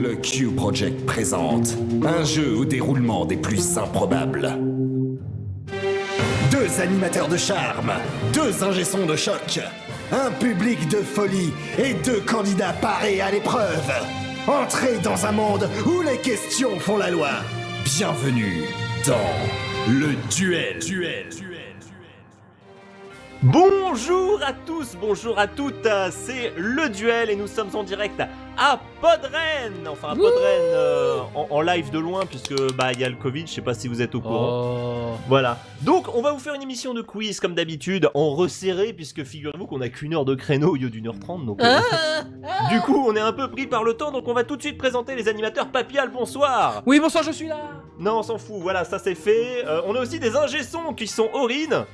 Le Q Project présente un jeu au déroulement des plus improbables. Deux animateurs de charme, deux ingé-sons de choc, un public de folie et deux candidats parés à l'épreuve. Entrez dans un monde où les questions font la loi. Bienvenue dans le duel. Bonjour à tous, bonjour à toutes, c'est le duel et nous sommes en direct à Podren. Enfin à Podren en live de loin puisque il y a le Covid, je sais pas si vous êtes au courant. Voilà, donc on va vous faire une émission de quiz comme d'habitude en resserré puisque figurez-vous qu'on a qu'une heure de créneau au lieu d'une heure 30 donc du coup on est un peu pris par le temps donc on va tout de suite présenter les animateurs. Papial, bonsoir. Oui bonsoir, je suis là. Non on s'en fout, voilà ça c'est fait. On a aussi des ingé-sons qui sont Aurine.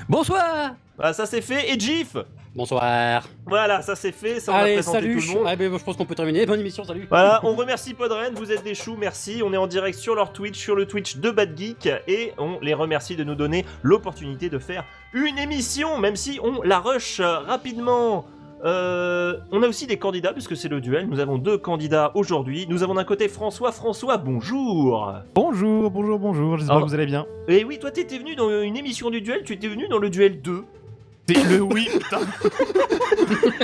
Bonsoir. Voilà, ça c'est fait. Et Gif. Bonsoir. Voilà, ça c'est fait, ça on Allez, a présenté salut. tout le monde. Ah, ben, je pense qu'on peut terminer. Bonne émission, salut. Voilà, on remercie Podren, vous êtes des choux, merci. On est en direct sur leur Twitch, sur le Twitch de Bad Geek, et on les remercie de nous donner l'opportunité de faire une émission, même si on la rush rapidement. On a aussi des candidats, puisque c'est le duel. Nous avons deux candidats aujourd'hui. Nous avons d'un côté François. François, bonjour. Bonjour, j'espère que vous allez bien. Et oui, toi t'étais venu dans une émission du duel, tu étais venu dans le duel 2. C'est le oui, putain.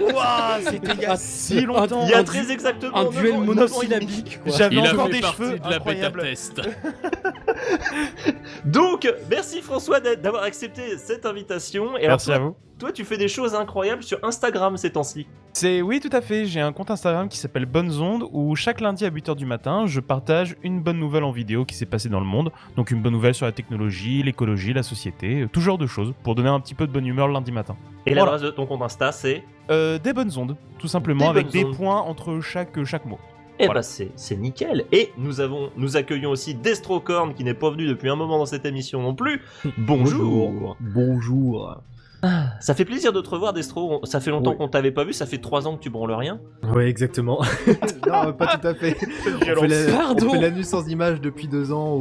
Waouh, c'était il y a si longtemps. Il y a très exactement un duel 9 ans monosyllabique. J'avais Il a encore fait des partie cheveux de la bêta incroyables. test. Donc, merci François d'avoir accepté cette invitation. Et Merci alors, à vous. Toi, tu fais des choses incroyables sur Instagram ces temps-ci. Oui, tout à fait. J'ai un compte Instagram qui s'appelle Bonnes Ondes où chaque lundi à 8h du matin, je partage une bonne nouvelle en vidéo qui s'est passée dans le monde. Donc une bonne nouvelle sur la technologie, l'écologie, la société, tout genre de choses pour donner un petit peu de bonne humeur le lundi matin. Et Voilà. l'adresse de ton compte Insta, c'est... Des bonnes ondes, tout simplement, Des avec bonnes des ondes. points entre chaque mot. Eh Voilà. c'est nickel. Et nous accueillons aussi Destrocorn qui n'est pas venu depuis un moment dans cette émission non plus. Bonjour. Bonjour. Ça fait plaisir de te revoir Destro. Ça fait longtemps Oui. qu'on t'avait pas vu, ça fait 3 ans que tu branles rien. Ouais, exactement. Non, pas tout à fait. On fait l'anus sans image depuis 2 ans,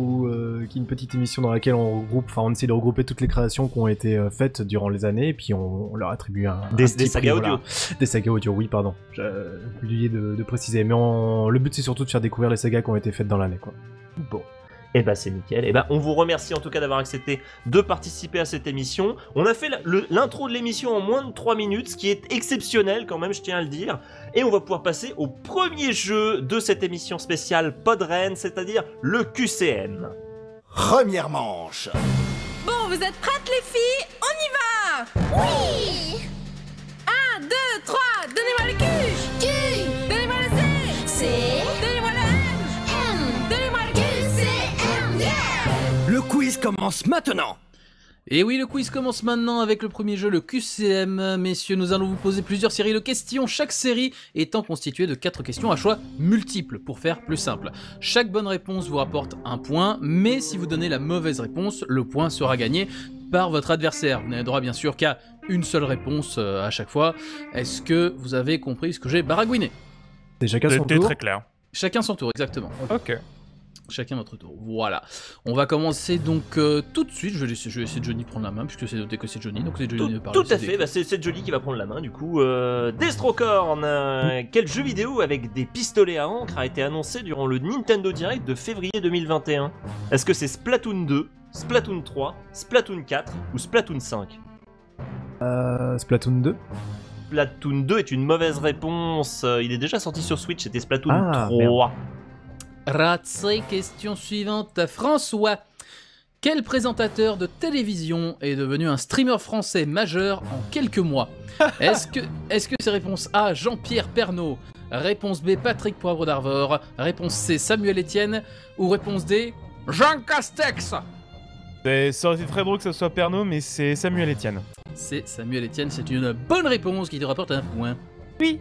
qui est une petite émission dans laquelle on essaie de regrouper toutes les créations qui ont été faites durant les années, et puis on leur attribue Des petit sagas prix, audio. voilà. Des sagas audio, oui, pardon. J'ai oublié de préciser. Mais le but, c'est surtout de faire découvrir les sagas qui ont été faites dans l'année, quoi. Bon. Eh ben c'est nickel. Eh ben on vous remercie en tout cas d'avoir accepté de participer à cette émission. On a fait l'intro de l'émission en moins de 3 minutes, ce qui est exceptionnel quand même, je tiens à le dire. Et on va pouvoir passer au premier jeu de cette émission spéciale Podren, c'est-à-dire le QCM. Première manche. Bon, vous êtes prêtes les filles? On y va! Oui! 1, 2, 3, donnez-moi le Q! Donnez-moi le C! Donnez-moi le M! Donnez-moi le QCM! Yeah! Le quiz commence maintenant. Et oui, le quiz commence maintenant avec le premier jeu, le QCM. Messieurs, nous allons vous poser plusieurs séries de questions, chaque série étant constituée de 4 questions à choix multiples, pour faire plus simple. Chaque bonne réponse vous rapporte un point, mais si vous donnez la mauvaise réponse, le point sera gagné par votre adversaire. Vous n'avez droit bien sûr qu'à une seule réponse à chaque fois. Est-ce que vous avez compris ce que j'ai baragouiné? C'est chacun son C'était tour. très clair. Chacun son tour, exactement. Ok. Chacun votre tour. Voilà. On va commencer donc tout de suite. Je vais laisser Johnny prendre la main puisque c'est noté que c'est Johnny. Donc c'est Johnny de parler. Tout à fait, c'est Johnny qui va prendre la main du coup. Destrocorn, quel jeu vidéo avec des pistolets à encre a été annoncé durant le Nintendo Direct de février 2021? Est-ce que c'est Splatoon 2, Splatoon 3, Splatoon 4 ou Splatoon 5? Splatoon 2. Splatoon 2 est une mauvaise réponse. Il est déjà sorti sur Switch, c'était Splatoon Ah, 3. Ratsé, question suivante. François, quel présentateur de télévision est devenu un streamer français majeur en quelques mois? Est-ce que c'est réponse A, Jean-Pierre Pernaut, réponse B, Patrick Poivre d'Arvor, réponse C, Samuel Etienne, ou réponse D, Jean Castex? Ça aurait été très drôle que ce soit Pernod, mais c'est Samuel Etienne. C'est Samuel Etienne, c'est une bonne réponse qui te rapporte un point. Oui.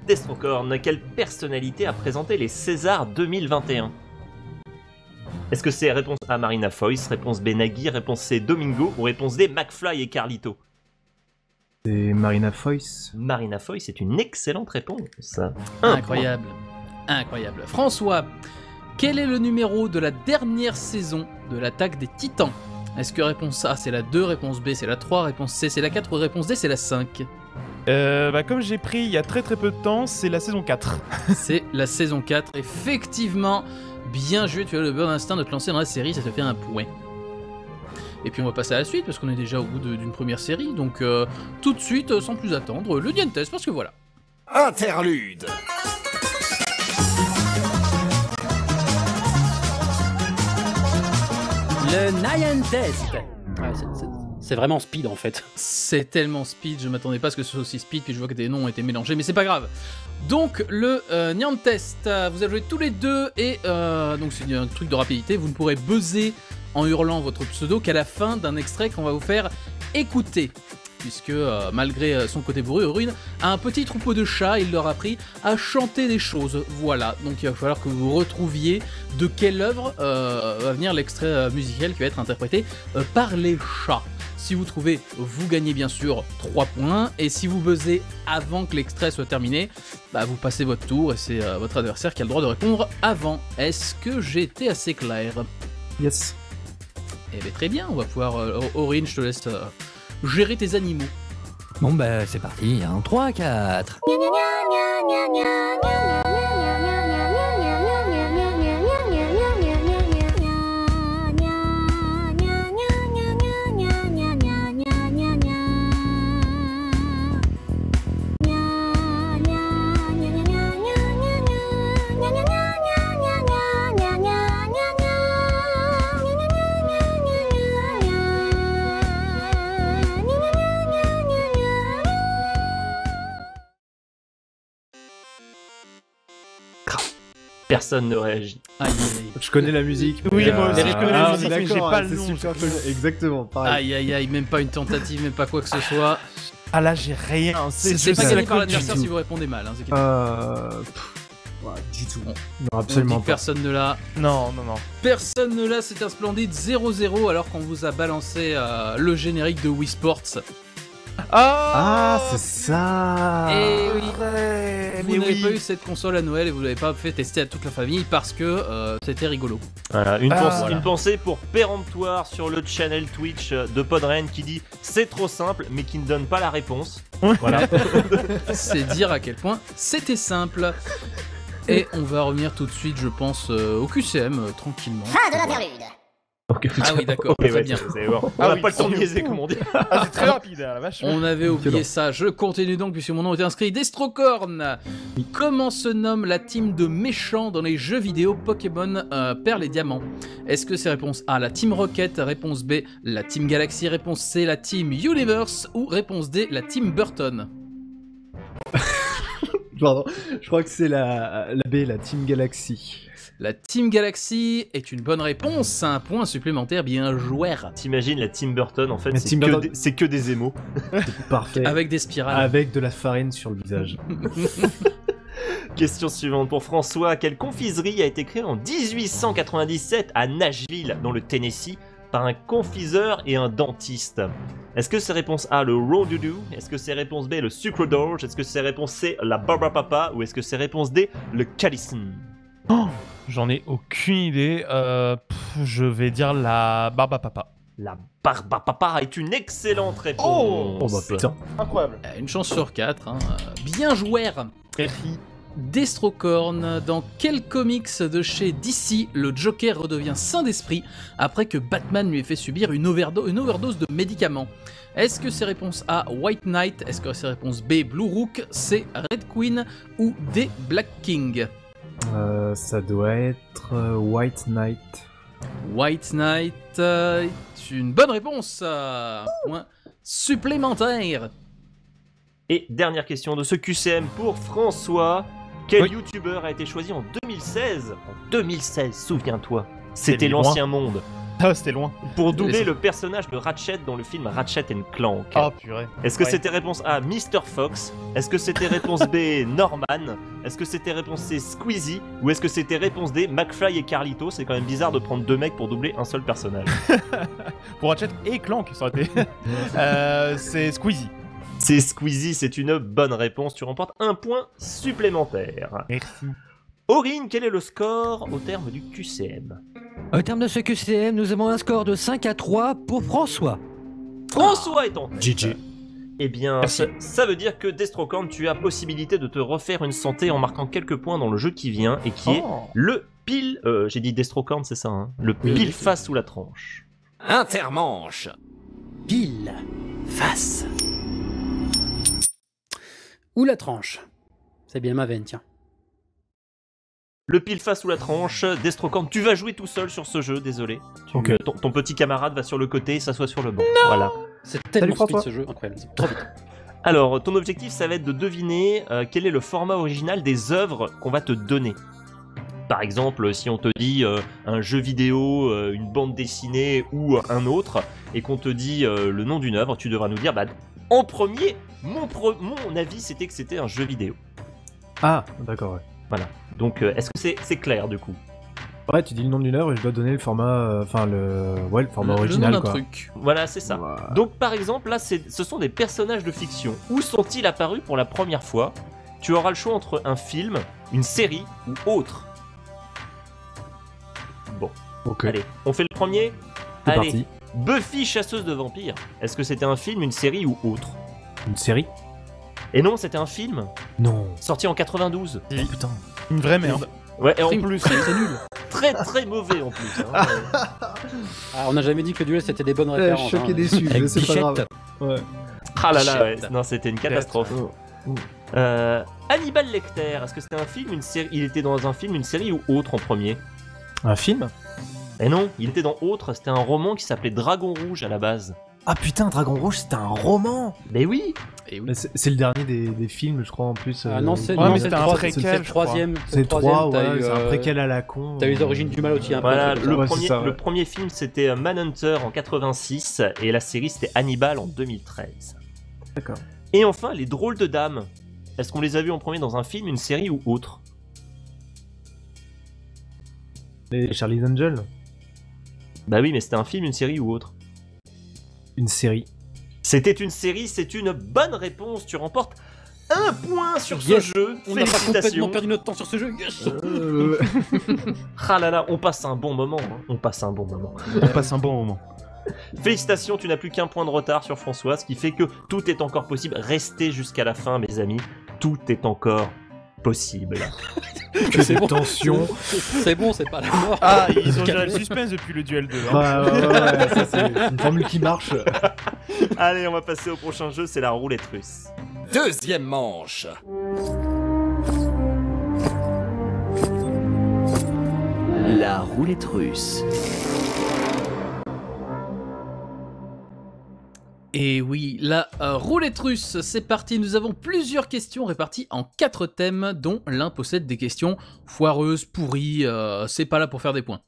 Destrocorn, quelle personnalité a présenté les Césars 2021? Est-ce que c'est réponse A, Marina Foïs, réponse B, Nagui, réponse C, Domingo, ou réponse D, McFly et Carlito? C'est Marina Foïs. Marina Foïs, c'est une excellente réponse. Incroyable. Incroyable. François, quel est le numéro de la dernière saison de l'attaque des Titans? Est-ce que réponse A c'est la 2, réponse B c'est la 3, réponse C c'est la 4 ou réponse D c'est la 5? Comme j'ai pris il y a très peu de temps, c'est la saison 4. C'est la saison 4, effectivement. Bien joué, tu as le bon instinct de te lancer dans la série, ça te fait un point. Et puis on va passer à la suite, parce qu'on est déjà au bout d'une première série, donc tout de suite, sans plus attendre, le Nientes, parce que voilà. Interlude. Le Nian Test. Ouais, c'est vraiment speed en fait. C'est tellement speed, je m'attendais pas à ce que ce soit aussi speed, puis je vois que des noms ont été mélangés, mais c'est pas grave. Donc le Nian Test, vous avez joué tous les deux, et donc c'est un truc de rapidité, vous ne pourrez buzzer en hurlant votre pseudo qu'à la fin d'un extrait qu'on va vous faire écouter. Puisque malgré son côté bourru, Aurine a un petit troupeau de chats, il leur a appris à chanter des choses. Voilà, donc il va falloir que vous retrouviez de quelle œuvre va venir l'extrait musical qui va être interprété par les chats. Si vous trouvez, vous gagnez bien sûr 3 points, et si vous buzzez avant que l'extrait soit terminé, vous passez votre tour, et c'est votre adversaire qui a le droit de répondre avant. Est-ce que j'ai été assez clair? Yes. Eh bien très bien, on va pouvoir... Aurine, je te laisse... gérer tes animaux. Bon c'est parti, 1, 3, 4. Personne ne réagit. Aïe, Je connais la musique. Oui, moi aussi, je connais la musique, mais d'accord, j'ai pas le c'est nom. super connu. Exactement, pareil. aïe, même pas une tentative, même pas quoi que ce soit. Ah là, j'ai rien. C'est pas la gagné par colle du l'adversaire tout. si vous répondez mal. Hein, c'est Du tout. Bon. Non, absolument pas. Personne ne l'a. Non. Personne ne l'a, c'est un splendide 0-0 alors qu'on vous a balancé le générique de Wii Sports. Ah, c'est ça. Et oui. Ouais, Vous n'avez pas eu cette console à Noël et vous l'avez pas fait tester à toute la famille parce que c'était rigolo. Voilà, voilà. une pensée pour péremptoire sur le channel Twitch de Podren qui dit c'est trop simple mais qui ne donne pas la réponse. Voilà. C'est dire à quel point c'était simple. Et on va revenir tout de suite, je pense, au QCM tranquillement. Fin de l'interlude. Ok, Ah oui, d'accord, ok, très bien. c'est bon. On Ah n'a oui, pas le temps de c'est niaiser fou. comme on dit. Ah, c'est très rapide, la vache. On avait oublié Excellent. ça, je continue donc puisque mon nom était inscrit. Destrocorn. Comment se nomme la team de méchants dans les jeux vidéo Pokémon Perles et Diamants? Est-ce que c'est réponse A, la team Rocket, réponse B, la team Galaxy, réponse C, la team Universe, ou réponse D, la team Burton? Pardon, je crois que c'est la B, la Team Galaxy. La team Galaxy est une bonne réponse, un point supplémentaire, bien joué. T'imagines la Tim Burton en fait, La c'est Tim que, Burton. c'est que des émos. Parfait. Avec des spirales. Avec de la farine sur le visage. Question suivante pour François. Quelle confiserie a été créée en 1897 à Nashville, dans le Tennessee, par un confiseur et un dentiste? Est-ce que c'est réponse A, le Raw Doodoo? Est-ce que c'est réponse B, le Sucre Dorge? Est-ce que c'est réponse C, la Barbara Papa? Ou est-ce que c'est réponse D, le Callison? J'en ai aucune idée. Je vais dire la Barba Papa. La Barbara Papa est une excellente réponse. Oh bah putain. Incroyable. Une chance sur 4, hein. Bien joué. Merci. Destrocorn, dans quel comics de chez DC le Joker redevient sain d'esprit après que Batman lui ait fait subir une overdose de médicaments? Est-ce que c'est réponse A, White Knight? Est-ce que c'est réponse B, Blue Rook? C, Red Queen? Ou D, Black King? Ça doit être White Knight. White Knight est une bonne réponse. Point supplémentaire. Et dernière question de ce QCM pour François. Quel youtubeur a été choisi en 2016? En 2016, souviens-toi. C'était loin. l'ancien monde. Ah, c'était loin. Pour doubler le personnage de Ratchet dans le film Ratchet & Clank. Oh purée. Est-ce que Ouais. c'était réponse A, Mr. Fox? Est-ce que c'était réponse B, Norman? Est-ce que c'était réponse C, Squeezie? Ou est-ce que c'était réponse D, McFly et Carlito? C'est quand même bizarre de prendre deux mecs pour doubler un seul personnage. Pour Ratchet et Clank, ça aurait été. C'est Squeezie. C'est Squeezie, c'est une bonne réponse. Tu remportes un point supplémentaire. Merci. Aurine, quel est le score au terme du QCM? Au terme de ce QCM, nous avons un score de 5-3 pour François. François est en tête. GG. Eh bien, ça veut dire que Destrocorn, tu as possibilité de te refaire une santé en marquant quelques points dans le jeu qui vient et qui est le pile. J'ai dit Destrocorn, c'est ça, hein, le pile face sous la tranche. Intermanche. Pile. Face. Ou la tranche. C'est bien ma veine, tiens. Le pile face sous la tranche, Destrocorn, tu vas jouer tout seul sur ce jeu, désolé. Ok. Ton petit camarade va sur le côté et s'assoit sur le banc. Voilà. C'est tellement speed François. ce jeu, incroyable. C'est trop vite. Alors, ton objectif, ça va être de deviner quel est le format original des œuvres qu'on va te donner. Par exemple, si on te dit un jeu vidéo, une bande dessinée ou un autre, et qu'on te dit le nom d'une œuvre, tu devras nous dire, bah, en premier, mon avis, c'était que c'était un jeu vidéo. Ah, d'accord, ouais. Voilà. Donc, est-ce que c'est clair, du coup? Ouais, tu dis le nom d'une œuvre et je dois donner le format, le format original, le nom d'un quoi. truc. Voilà, c'est ça. Voilà. Donc, par exemple, là, ce sont des personnages de fiction. Où sont-ils apparus pour la première fois? Tu auras le choix entre un film, une série ou autre. Bon, Ok, allez, on fait le premier. c'est Allez, parti. Buffy, chasseuse de vampires. Est-ce que c'était un film, une série ou autre? Une série? Et non, c'était un film, Non. sorti en 92. Oh, putain. Une vraie merde. Ouais, et en Très- plus, très nul. très très mauvais en plus. Hein. Ah, on n'a jamais dit que Duel c'était des bonnes références. Choqué hein. déçu, mais Avec c'est pas Bichette. grave. Ouais. Ah là là, ouais. Shit. Non, c'était une catastrophe. Oh. Hannibal Lecter, est-ce que c'était un film, une série? Il était dans un film, une série ou autre en premier? Un film? Et non, il était dans autre, c'était un roman qui s'appelait Dragon Rouge à la base. Ah putain, Dragon Rouge, c'était un roman. Mais oui. Et oui. Mais c'est le dernier des films, je crois, en plus. Ah non, c'est Ouais, non, mais c'est c'était le un trois- préquel, c'est le je crois. troisième. C'est le 3, troisième, t'as ouais, eu, c'est un préquel à la con. T'as eu les origines du mal aussi un peu. Voilà, un truc le comme ça. Ouais, c'est ça, ouais. premier film c'était Manhunter en 86 et la série c'était Hannibal en 2013. D'accord. Et enfin, les drôles de dames. Est-ce qu'on les a vus en premier dans un film, une série ou autre? Les Charlie's Angels? Bah oui, mais c'était un film, une série ou autre? Une série. C'était une série, c'est une bonne réponse. Tu remportes un point sur ce Yes. jeu. On n'a pas complètement Félicitations. perdu notre temps sur ce jeu. Yes. Ah là là, on passe un bon moment. Hein. On passe un bon moment. On passe un bon moment. Félicitations, tu n'as plus qu'un point de retard sur François, ce qui fait que tout est encore possible. Restez jusqu'à la fin, mes amis. Tout est encore possible. C'est bon. Tension. C'est bon, c'est pas la mort. Ah, ils ont géré le suspense depuis le duel 2. Hein. Ouais, ça c'est une formule qui marche. Allez, on va passer au prochain jeu, c'est la roulette russe. Deuxième manche. La roulette russe. Et oui, la roulette russe, c'est parti. Nous avons plusieurs questions réparties en 4 thèmes, dont l'un possède des questions foireuses, pourries, c'est pas là pour faire des points.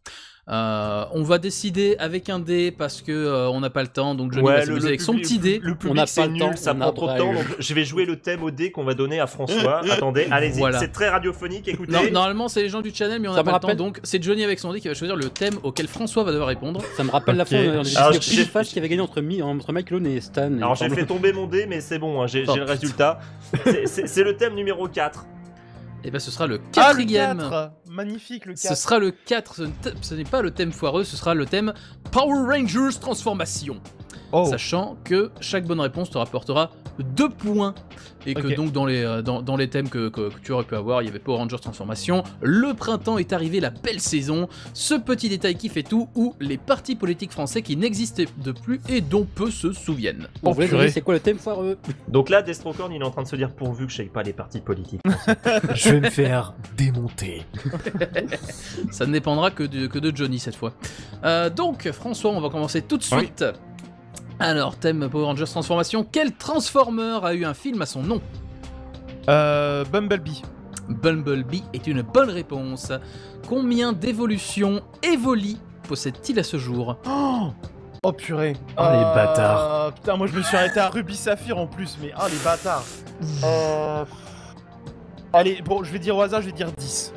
On va décider avec un dé parce que on n'a pas le temps, donc Johnny va s'amuser avec son petit dé. Le On public, n'a c'est pas le nul, temps, ça on prend a trop de pas temps, eu. donc je vais jouer le thème au dé qu'on va donner à François. Attendez, allez-y, Voilà. c'est très radiophonique, écoutez. Non, normalement c'est les gens du channel, mais on Ça n'a me pas le temps, rappelle- donc c'est Johnny avec son dé qui va choisir le thème auquel François va devoir répondre. Ça me rappelle la Ok. fois où on a Alors, décidé j'ai- pile face qui avait gagné entre Mike Lone et Stan. il Alors me j'ai semble. fait tomber mon dé, mais c'est bon, hein, j'ai le résultat. C'est le thème numéro 4. Et ben ce sera le Ah, le quatrième. 4. Magnifique, le 4. Ce sera le 4, ce n'est pas le thème foireux, ce sera le thème Power Rangers Transformation. Oh. Sachant que chaque bonne réponse te rapportera 2 points. Et que Ok. donc dans les thèmes que tu aurais pu avoir, il y avait Power Rangers Transformation, le printemps est arrivé, la belle saison, ce petit détail qui fait tout, ou les partis politiques français qui n'existaient de plus et dont peu se souviennent. On voulait purée. deviner c'est quoi le thème foireux. Donc là, Destrocorn, il est en train de se dire pourvu que je sais pas les partis politiques. Je vais me faire démonter. Ça ne dépendra que de Johnny cette fois. Donc François, on va commencer tout de suite. Alors, thème Power Rangers Transformation, quel Transformer a eu un film à son nom? Bumblebee. Bumblebee est une bonne réponse. Combien d'évolutions Evoli possède-t-il à ce jour? Oh purée. Oh, les bâtards. Putain, moi je me suis arrêté à Ruby Saphir en plus, mais ah les bâtards. Allez, bon, je vais dire au hasard, je vais dire 10.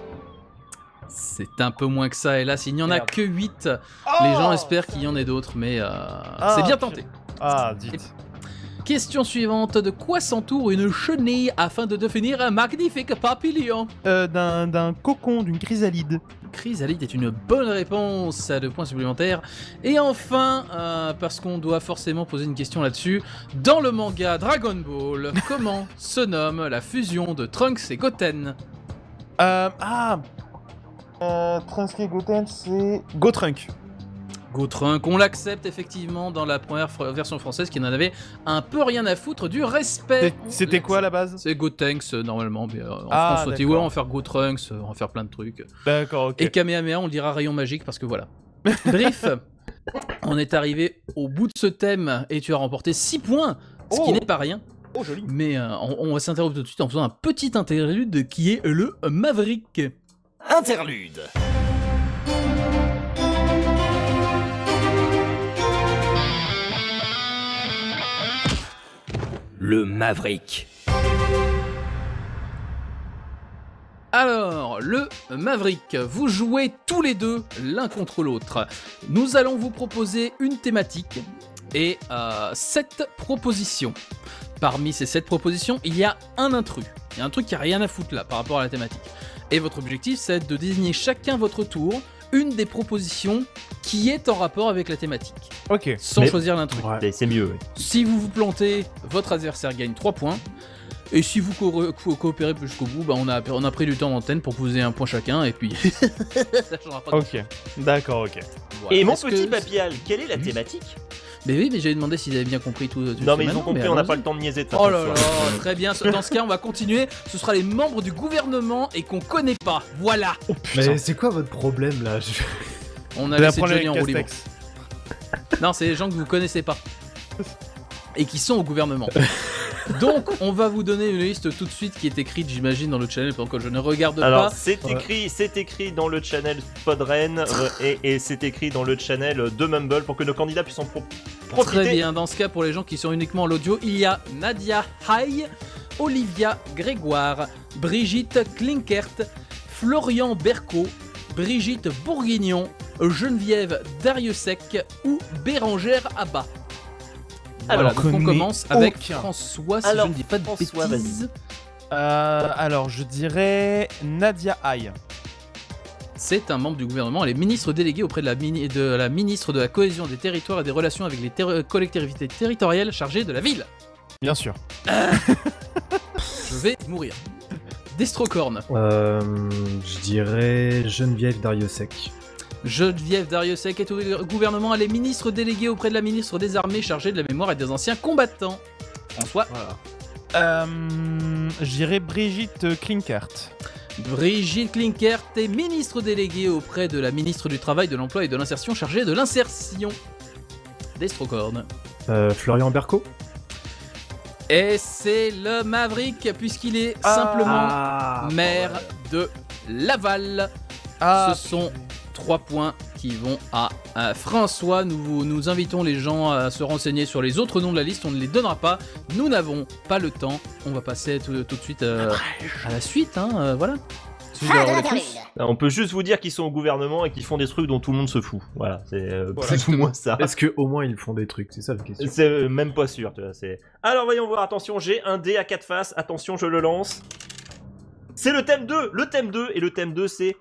C'est un peu moins que ça, hélas, il n'y en a Merde. que 8. Oh Les gens espèrent qu'il y en ait d'autres, mais c'est bien tenté. Ah, dites. Question suivante. De quoi s'entoure une chenille afin de devenir un magnifique papillon? D'un cocon, d'une chrysalide. Chrysalide est une bonne réponse, 2 points supplémentaires. Et enfin, parce qu'on doit forcément poser une question là-dessus, dans le manga Dragon Ball, comment se nomme la fusion de Trunks et Goten? Trunks et Goten, c'est... Gotrunk. Gotrunk, on l'accepte effectivement dans la première version française qui n'en avait un peu rien à foutre du respect. C'était quoi à la base? C'est Gotenks normalement, mais en Ah, France on dit d'accord. ouais on va faire Gotrunks, on va faire plein de trucs. D'accord, ok. Et Kamehameha on le dira rayon magique parce que voilà. Bref, on est arrivé au bout de ce thème et tu as remporté 6 points, ce qui n'est pas rien. Oh, joli. Mais on va s'interrompre tout de suite en faisant un petit interlude qui est le Maverick. Interlude. Le Maverick. Alors, le Maverick, vous jouez tous les deux l'un contre l'autre. Nous allons vous proposer une thématique et 7 propositions. Parmi ces 7 propositions, il y a un intrus. Il y a un truc qui a rien à foutre là par rapport à la thématique. Et votre objectif, c'est de désigner chacun votre tour une des propositions qui est en rapport avec la thématique, Ok. sans Mais- choisir l'intrus. Ouais. C'est mieux, ouais. Si vous vous plantez, votre adversaire gagne 3 points. Et si vous coopérez jusqu'au bout, bah on a pris du temps d'antenne pour que vous ayez un point chacun, et puis ça changera pas. Ok. D'accord, ok. Voilà. Et mon Est-ce petit que- Papial, quelle est la thématique? Mais oui, mais j'avais demandé s'ils avaient bien compris tout. Non, mais ils ont compris, on n'a pas le temps de niaiser de toute Oh façon, là ce là, soir. très bien. Dans ce cas, on va continuer. Ce sera les membres du gouvernement et qu'on connaît pas. Voilà. Mais c'est quoi votre problème là? On a J'ai un laissé problème Johnny en avec roue libre. Castex. Non, c'est les gens que vous connaissez pas. Et qui sont au gouvernement. Donc, on va vous donner une liste tout de suite qui est écrite, j'imagine, dans le channel, pendant que je ne regarde Alors, pas. c'est écrit dans le channel Podren et c'est écrit dans le channel de Mumble pour que nos candidats puissent en profiter. Très bien, dans ce cas, pour les gens qui sont uniquement à l'audio, il y a Nadia Haye, Olivia Grégoire, Brigitte Klinkert, Florian Berco, Brigitte Bourguignon, Geneviève Dariussec ou Bérangère Abba. Voilà, Alors, donc on connais commence avec aucun. François, si Alors, je ne dis pas de François, bêtises. Alors, je dirais Nadia Haye. C'est un membre du gouvernement, elle est ministre déléguée auprès de la ministre de la Cohésion des Territoires et des Relations avec les collectivités territoriales chargées de la ville. Bien sûr. Je vais mourir. Destrocorn. Je dirais Geneviève Dariussec. Geneviève Dariussec est au gouvernement, elle est ministre déléguée auprès de la ministre des Armées chargée de la mémoire et des anciens combattants. François. Je dirais Brigitte Klinkert. Brigitte Klinkert est ministre déléguée auprès de la ministre du Travail, de l'Emploi et de l'Insertion chargée de l'insertion. Destrocorn. Florian Berco. Et c'est le Maverick, puisqu'il est simplement maire de Laval. Ce sont 3 points qui vont à François. Nous invitons les gens à se renseigner sur les autres noms de la liste. On ne les donnera pas. Nous n'avons pas le temps. On va passer tout de suite à la suite. Voilà. On peut juste vous dire qu'ils sont au gouvernement et qu'ils font des trucs dont tout le monde se fout. Voilà, c'est Voilà. plus ou moins ça. Est-ce que au moins ils font des trucs? C'est ça la question. C'est même pas sûr. Tu vois, alors voyons voir, attention, j'ai un dé à 4 faces. Attention, je le lance. C'est le thème 2. Le thème 2, et le thème 2, c'est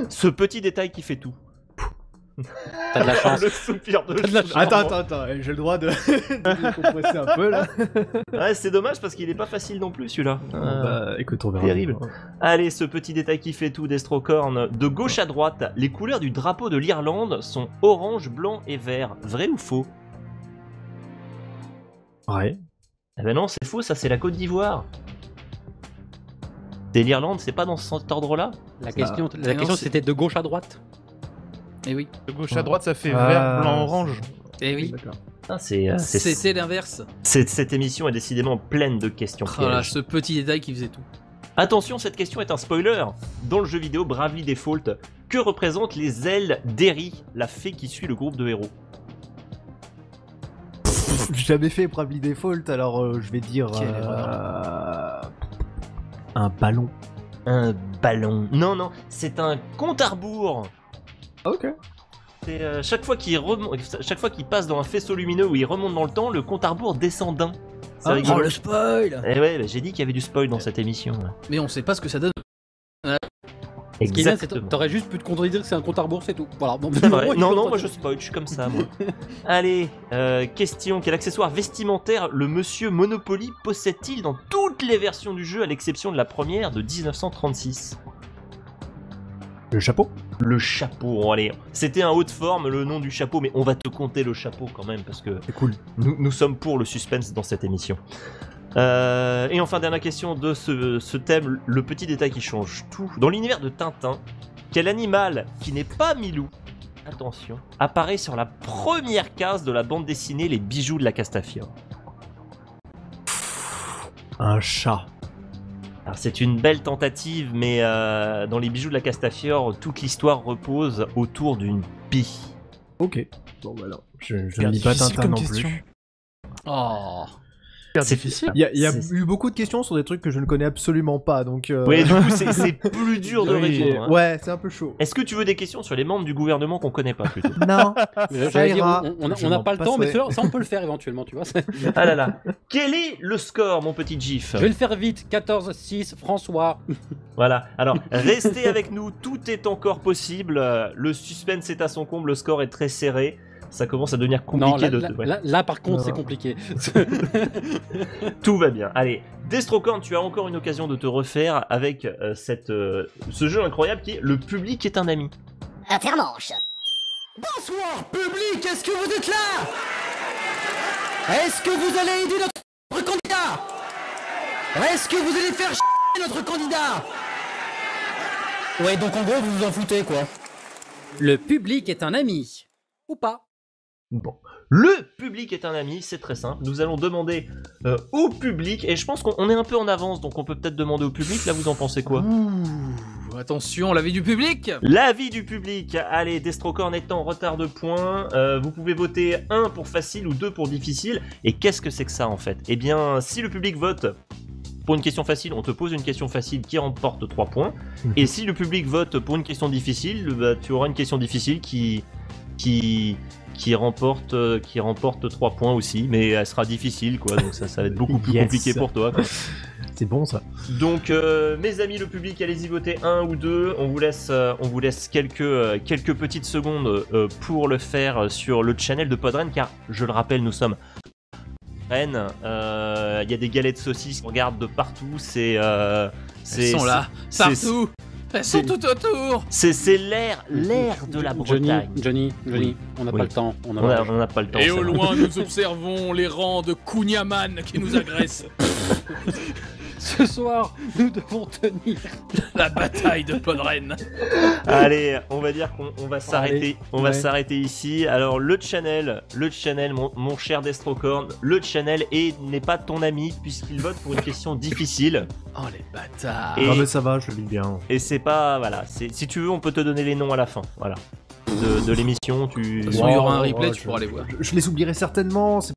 ce petit détail qui fait tout. T'as de la chance. Le soupir de Attends, j'ai le droit de décompresser un peu là. Ouais, c'est dommage parce qu'il est pas facile non plus celui-là. Bah écoute, on verra. terrible. Allez, ce petit détail qui fait tout, Destrocorn. De gauche à droite, les couleurs du drapeau de l'Irlande sont orange, blanc et vert. Vrai ou faux? Ouais. Eh ben non, c'est faux, ça c'est la Côte d'Ivoire. C'est l'Irlande, c'est pas dans cet ordre-là? La question c'est- c'était de gauche à droite. Et oui. De gauche à droite, ça fait Ah. vert, blanc, orange. Et oui. D'accord. Ah, C'était l'inverse. Cette émission est décidément pleine de questions Voilà, pièges. ce petit détail qui faisait tout. Attention, cette question est un spoiler. Dans le jeu vidéo Bravely Default, que représentent les ailes d'Eri, la fée qui suit le groupe de héros? J'ai jamais fait Bravely Default, alors je vais dire Quelle erreur. un ballon. Un ballon. Non, c'est un compte à rebours. Ok. C'est chaque fois qu'il passe dans un faisceau lumineux où il remonte dans le temps, le compte à rebours descend d'un. C'est rigolo. Oh le spoil. Eh ouais, bah, j'ai dit qu'il y avait du spoil dans cette émission. Là. Mais on sait pas ce que ça donne. Ce qui est bien, c'est que t'aurais juste pu te contredire que c'est un compte à rebours, c'est tout. Voilà. C'est vrai. Non, moi je spoil, je suis comme ça, moi. Allez, question. Quel accessoire vestimentaire le monsieur Monopoly possède-t-il dans toutes les versions du jeu, à l'exception de la première de 1936 ? Le chapeau? Le chapeau, bon, allez. C'était un haut de forme, le nom du chapeau, mais on va te compter le chapeau quand même, parce que C'est cool. nous sommes pour le suspense dans cette émission. Et enfin, dernière question de ce thème, le petit détail qui change tout. Dans l'univers de Tintin, quel animal qui n'est pas Milou, attention, apparaît sur la première case de la bande dessinée Les Bijoux de la Castafiore? Un chat. Alors c'est une belle tentative, mais dans Les Bijoux de la Castafiore, toute l'histoire repose autour d'une pie. Ok. Bon, bah non. Je ne lis pas Tintin non plus. Oh. C'est difficile. Il y a eu beaucoup de questions sur des trucs que je ne connais absolument pas, donc... Oui, du coup, c'est plus dur de Oui. répondre. Hein. Ouais, c'est un peu chaud. Est-ce que tu veux des questions sur les membres du gouvernement qu'on connaît pas plutôt? Non. J'allais dire, ira. on Je n'a m'en pas le temps, mais passerai. ça on peut le faire éventuellement, tu vois. Ah là là. Quel est le score, mon petit GIF? Je vais le faire vite. 14-6, François. Voilà. Alors, restez avec nous, tout est encore possible. Le suspense est à son comble, le score est très serré. Ça commence à devenir compliqué Non, ouais. là, par contre, Non. c'est compliqué. Tout va bien. Allez, Destrocorn, tu as encore une occasion de te refaire avec ce jeu incroyable qui est Le public est un ami. Intermanche. Bonsoir, public, est-ce que vous êtes là? Est-ce que vous allez aider notre candidat? Est-ce que vous allez faire chier notre candidat? Ouais, donc en gros, vous vous en foutez, quoi. Le public est un ami. Ou pas. Bon. Le public est un ami, c'est très simple. Nous allons demander au public, et je pense qu'on est un peu en avance, donc on peut peut-être demander au public. Là, vous en pensez quoi? Ouh, attention, l'avis du public. L'avis du public. Allez, Destrocorn est en retard de points. Vous pouvez voter 1 pour facile ou 2 pour difficile. Et qu'est-ce que c'est que ça en fait? Eh bien, si le public vote pour une question facile, on te pose une question facile qui remporte 3 points. Et si le public vote pour une question difficile, bah, tu auras une question difficile qui remporte 3 points aussi, mais elle sera difficile quoi, donc ça va être beaucoup plus compliqué pour toi quoi. C'est bon ça. Donc mes amis le public, allez-y voter 1 ou 2, on vous laisse quelques petites secondes pour le faire sur le channel de Podren, car je le rappelle, nous sommes Rennes, il y a des galets de saucisses qu'on regarde de partout, Elles sont là, partout. Elles sont tout autour. C'est l'air de la Bretagne. Johnny, on n'a Oui. pas le temps. On n'a pas le temps. Et c'est au vrai. loin, nous observons les rangs de Kunyaman qui nous agressent. Ce soir, nous devons tenir. La bataille de Podren. Allez, on va dire qu'on va s'arrêter. On va ouais. s'arrêter ici. Alors le channel, mon cher Destrocorn, le channel n'est pas ton ami puisqu'il vote pour une question difficile. Oh les bâtards. Et- Non mais ça va, je le lis bien. Et c'est pas voilà. Si tu veux, on peut te donner les noms à la fin. Voilà. De l'émission, tu. De toute façon, il y aura un Ouais, replay, ouais, tu pourras les voir. Je les oublierai certainement, c'est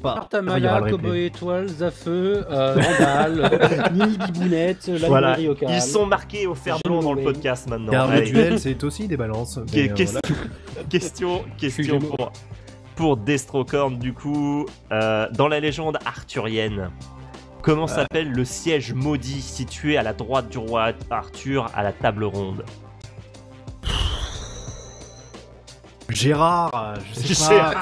pas... Artamaya, il y aura le replay. Cowboy Étoile, Zafeu, Randall, Mini Bibounette, la Voilà. librairie locale. Ils sont marqués au fer blanc dans le podcast maintenant. Car le Allez. duel, c'est aussi des balances. mais, voilà. Question Gémeaux. pour Destrocorn du coup. Dans la légende arthurienne, comment s'appelle le siège maudit situé à la droite du roi Arthur à la table ronde? Gérard, je sais pas.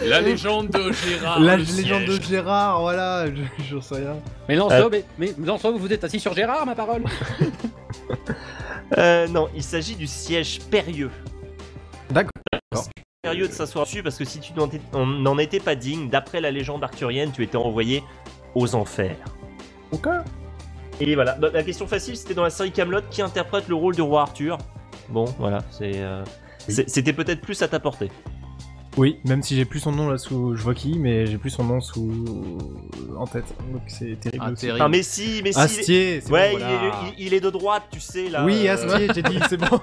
La légende de Gérard. La le légende siège. de Gérard, voilà, j'en sais rien. Mais Lancelot, mais Lancelot, vous êtes assis sur Gérard, ma parole. Non, il s'agit du siège Périlleux. D'accord. Périlleux de s'asseoir dessus parce que si tu n'en étais pas digne, d'après la légende arthurienne, tu étais envoyé aux enfers. Ok. Et voilà, donc, la question facile, c'était dans la série Kaamelott, qui interprète le rôle du roi Arthur. Bon, voilà, c'était peut-être plus à ta portée. Oui, même si j'ai plus son nom là sous... Je vois qui, mais j'ai plus son nom en tête. Donc c'est terrible Ah, aussi. terrible. Ah mais si, Astier, c'est ouais, bon, voilà. il est de droite, tu sais là. Oui, Astier, j'ai dit, c'est bon.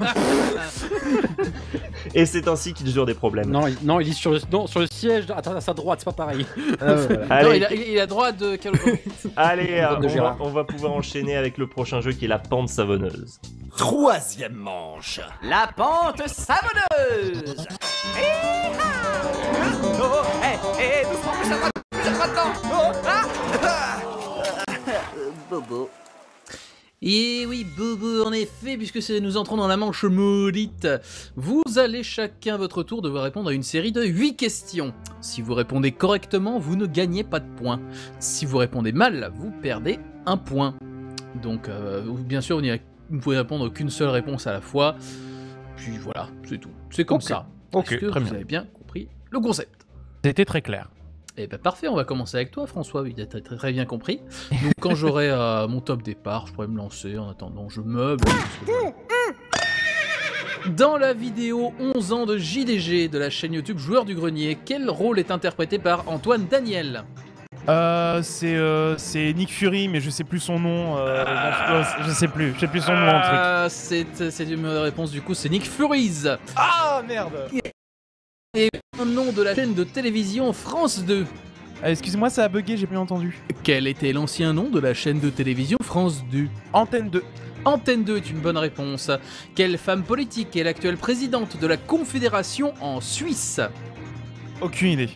Et c'est ainsi qu'il jure des problèmes. Non, il est sur le siège, à sa droite, c'est pas pareil. Ah, ouais, voilà. Non, Allez, il a droit de allez, droite de Gérard. on va pouvoir enchaîner avec le prochain jeu qui est la pente savonneuse. Troisième manche. La pente savonneuse. Doucement, plus à droite, Bobo. Et oui, Bobo, en effet, puisque nous entrons dans la manche maudite. Vous allez chacun votre tour devoir répondre à une série de 8 questions. Si vous répondez correctement, vous ne gagnez pas de points. Si vous répondez mal, vous perdez un point. Donc, bien sûr, vous ne pouvez répondre qu'une seule réponse à la fois. Puis voilà, c'est tout. C'est comme ça. Est-ce que vous avez bien compris le concept? C'était très clair. Eh ben parfait, on va commencer avec toi François, oui, t'as très bien compris. Donc quand j'aurai mon top départ, je pourrai me lancer, en attendant je meuble. 2, 1. Dans la vidéo 11 ans de JDG de la chaîne YouTube Joueur du Grenier, quel rôle est interprété par Antoine Daniel? C'est Nick Fury, mais je sais plus son nom. Je sais plus son nom en truc. C'est une réponse du coup, c'est Nick Furies. Ah merde. Et un nom de la chaîne de télévision France 2. Excusez-moi, ça a bugué, j'ai pas entendu. Quel était l'ancien nom de la chaîne de télévision France 2? Antenne 2. Antenne 2 est une bonne réponse. Quelle femme politique est l'actuelle présidente de la Confédération en Suisse? Aucune idée.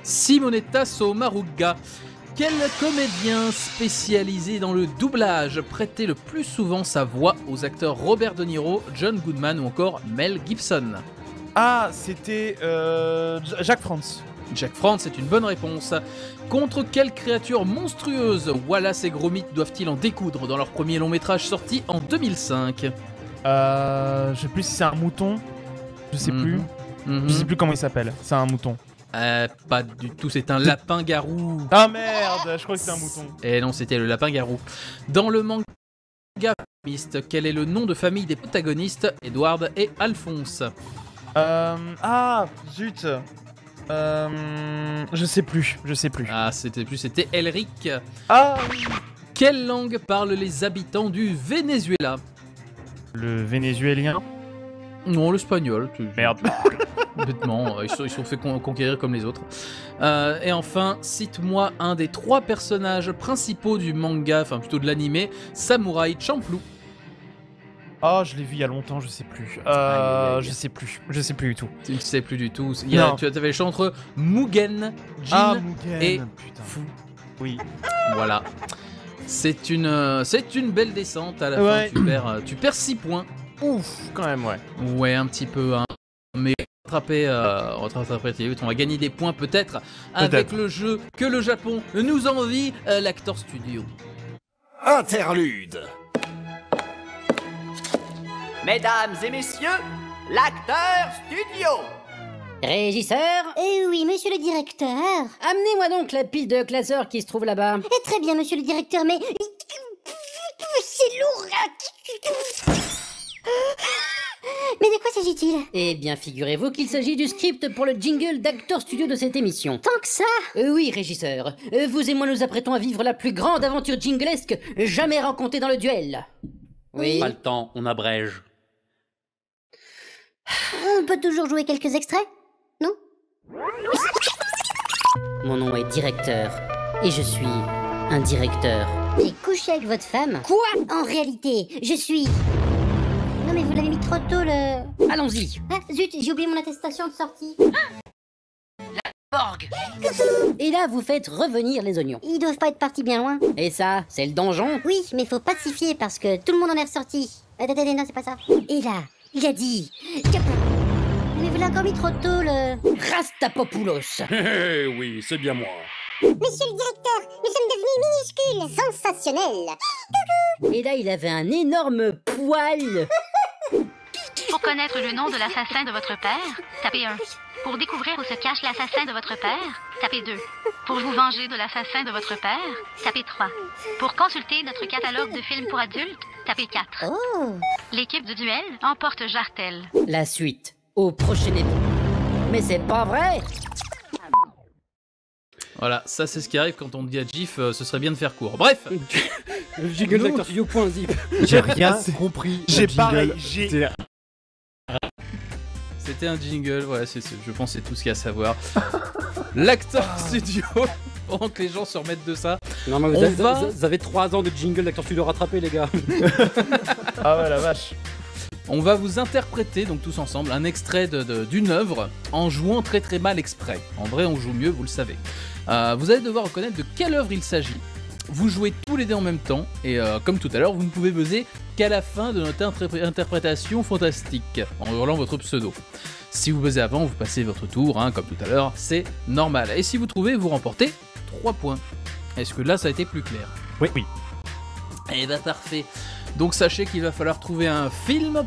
Simonetta Sommaruga. Quel comédien spécialisé dans le doublage prêtait le plus souvent sa voix aux acteurs Robert De Niro, John Goodman ou encore Mel Gibson? Ah, c'était Jacques France. Jacques France, c'est une bonne réponse. Contre quelle créature monstrueuse Wallace et Gromit doivent-ils en découdre dans leur premier long métrage sorti en 2005? Je sais plus si c'est un mouton. Je sais plus. Je sais plus comment il s'appelle. C'est un mouton. Pas du tout, c'est un lapin-garou. Ah merde, je crois que c'est un mouton. Et non, c'était le lapin-garou. Dans le manga Mist, quel est le nom de famille des protagonistes, Edward et Alphonse? Ah, zut. Je sais plus. Ah, c'était Elric. Ah oui. Quelle langue parlent les habitants du Venezuela? Le vénézuélien. Non, l'espagnol. Merde. Bêtement, ils sont fait conquérir comme les autres. Et enfin, cite-moi un des 3 personnages principaux du manga, enfin plutôt de l'animé, Samurai Champloo. Oh, je l'ai vu il y a longtemps, je sais plus. Je sais plus du tout. Tu ne sais plus du tout. Tu avais le choix entre Mugen, Jin et Fu. Oui. Voilà. C'est une belle descente. À la fin, tu perds 6 points. Ouf, quand même, ouais. Ouais, un petit peu, hein. Mais rattraper, on va gagner des points peut-être avec le jeu que le Japon nous envie, l'Actor Studio. Interlude. Mesdames et messieurs, l'Acteur Studio. Régisseur? Oui, monsieur le directeur. Amenez-moi donc la pile de classeurs qui se trouve là-bas. Très bien, monsieur le directeur, mais... C'est lourd. Mais de quoi s'agit-il? Eh bien, figurez-vous qu'il s'agit du script pour le jingle d'Actor Studio de cette émission. Tant que ça? Oui, régisseur. Vous et moi nous apprêtons à vivre la plus grande aventure jinglesque jamais rencontrée dans le duel. Oui. Pas le temps, on abrège. On peut toujours jouer quelques extraits? Non? Mon nom est directeur. Et je suis un directeur. J'ai couché avec votre femme? Quoi? En réalité, je suis... Non mais vous l'avez mis trop tôt le... Allons-y. Ah, zut, j'ai oublié mon attestation de sortie. La Borg. Et là, vous faites revenir les oignons. Ils doivent pas être partis bien loin. Et ça, c'est le donjon? Oui, mais faut pacifier parce que tout le monde en est ressorti. Non, c'est pas ça. Et là, il a dit... Mais vous l'avez encore mis trop tôt le... Rastapopoulos. Oui, c'est bien moi. Monsieur le directeur, nous sommes devenus minuscules. Sensationnel. Et là, il avait un énorme poil. Pour connaître le nom de l'assassin de votre père, tapez 1. Pour découvrir où se cache l'assassin de votre père, tapez 2. Pour vous venger de l'assassin de votre père, tapez 3. Pour consulter notre catalogue de films pour adultes, tapez 4. Oh. L'équipe du duel emporte Jartel. La suite, au prochain épisode. Mais c'est pas vrai. Voilà, ça c'est ce qui arrive quand on dit à GIF, ce serait bien de faire court. Bref. Jingle d'Actor Studio.zip. J'ai rien compris. J'ai pareil, C'était un jingle, ouais, je pense que c'est tout ce qu'il y a à savoir. L'Actor Studio pendant que les gens se remettent de ça. Non, mais vous avez 3 ans de jingle d'acteur studio rattrapé, les gars. Ah ouais, la vache. On va vous interpréter, donc tous ensemble, un extrait d'une œuvre en jouant très très mal exprès. En vrai, on joue mieux, vous le savez. Vous allez devoir reconnaître de quelle œuvre il s'agit. Vous jouez tous les deux en même temps, et comme tout à l'heure, vous ne pouvez buzzer qu'à la fin de notre interprétation fantastique, en hurlant votre pseudo. Si vous buzzez avant, vous passez votre tour, hein, comme tout à l'heure, c'est normal. Et si vous trouvez, vous remportez 3 points. Est-ce que là, ça a été plus clair? Oui. Eh ben parfait. Donc sachez qu'il va falloir trouver un film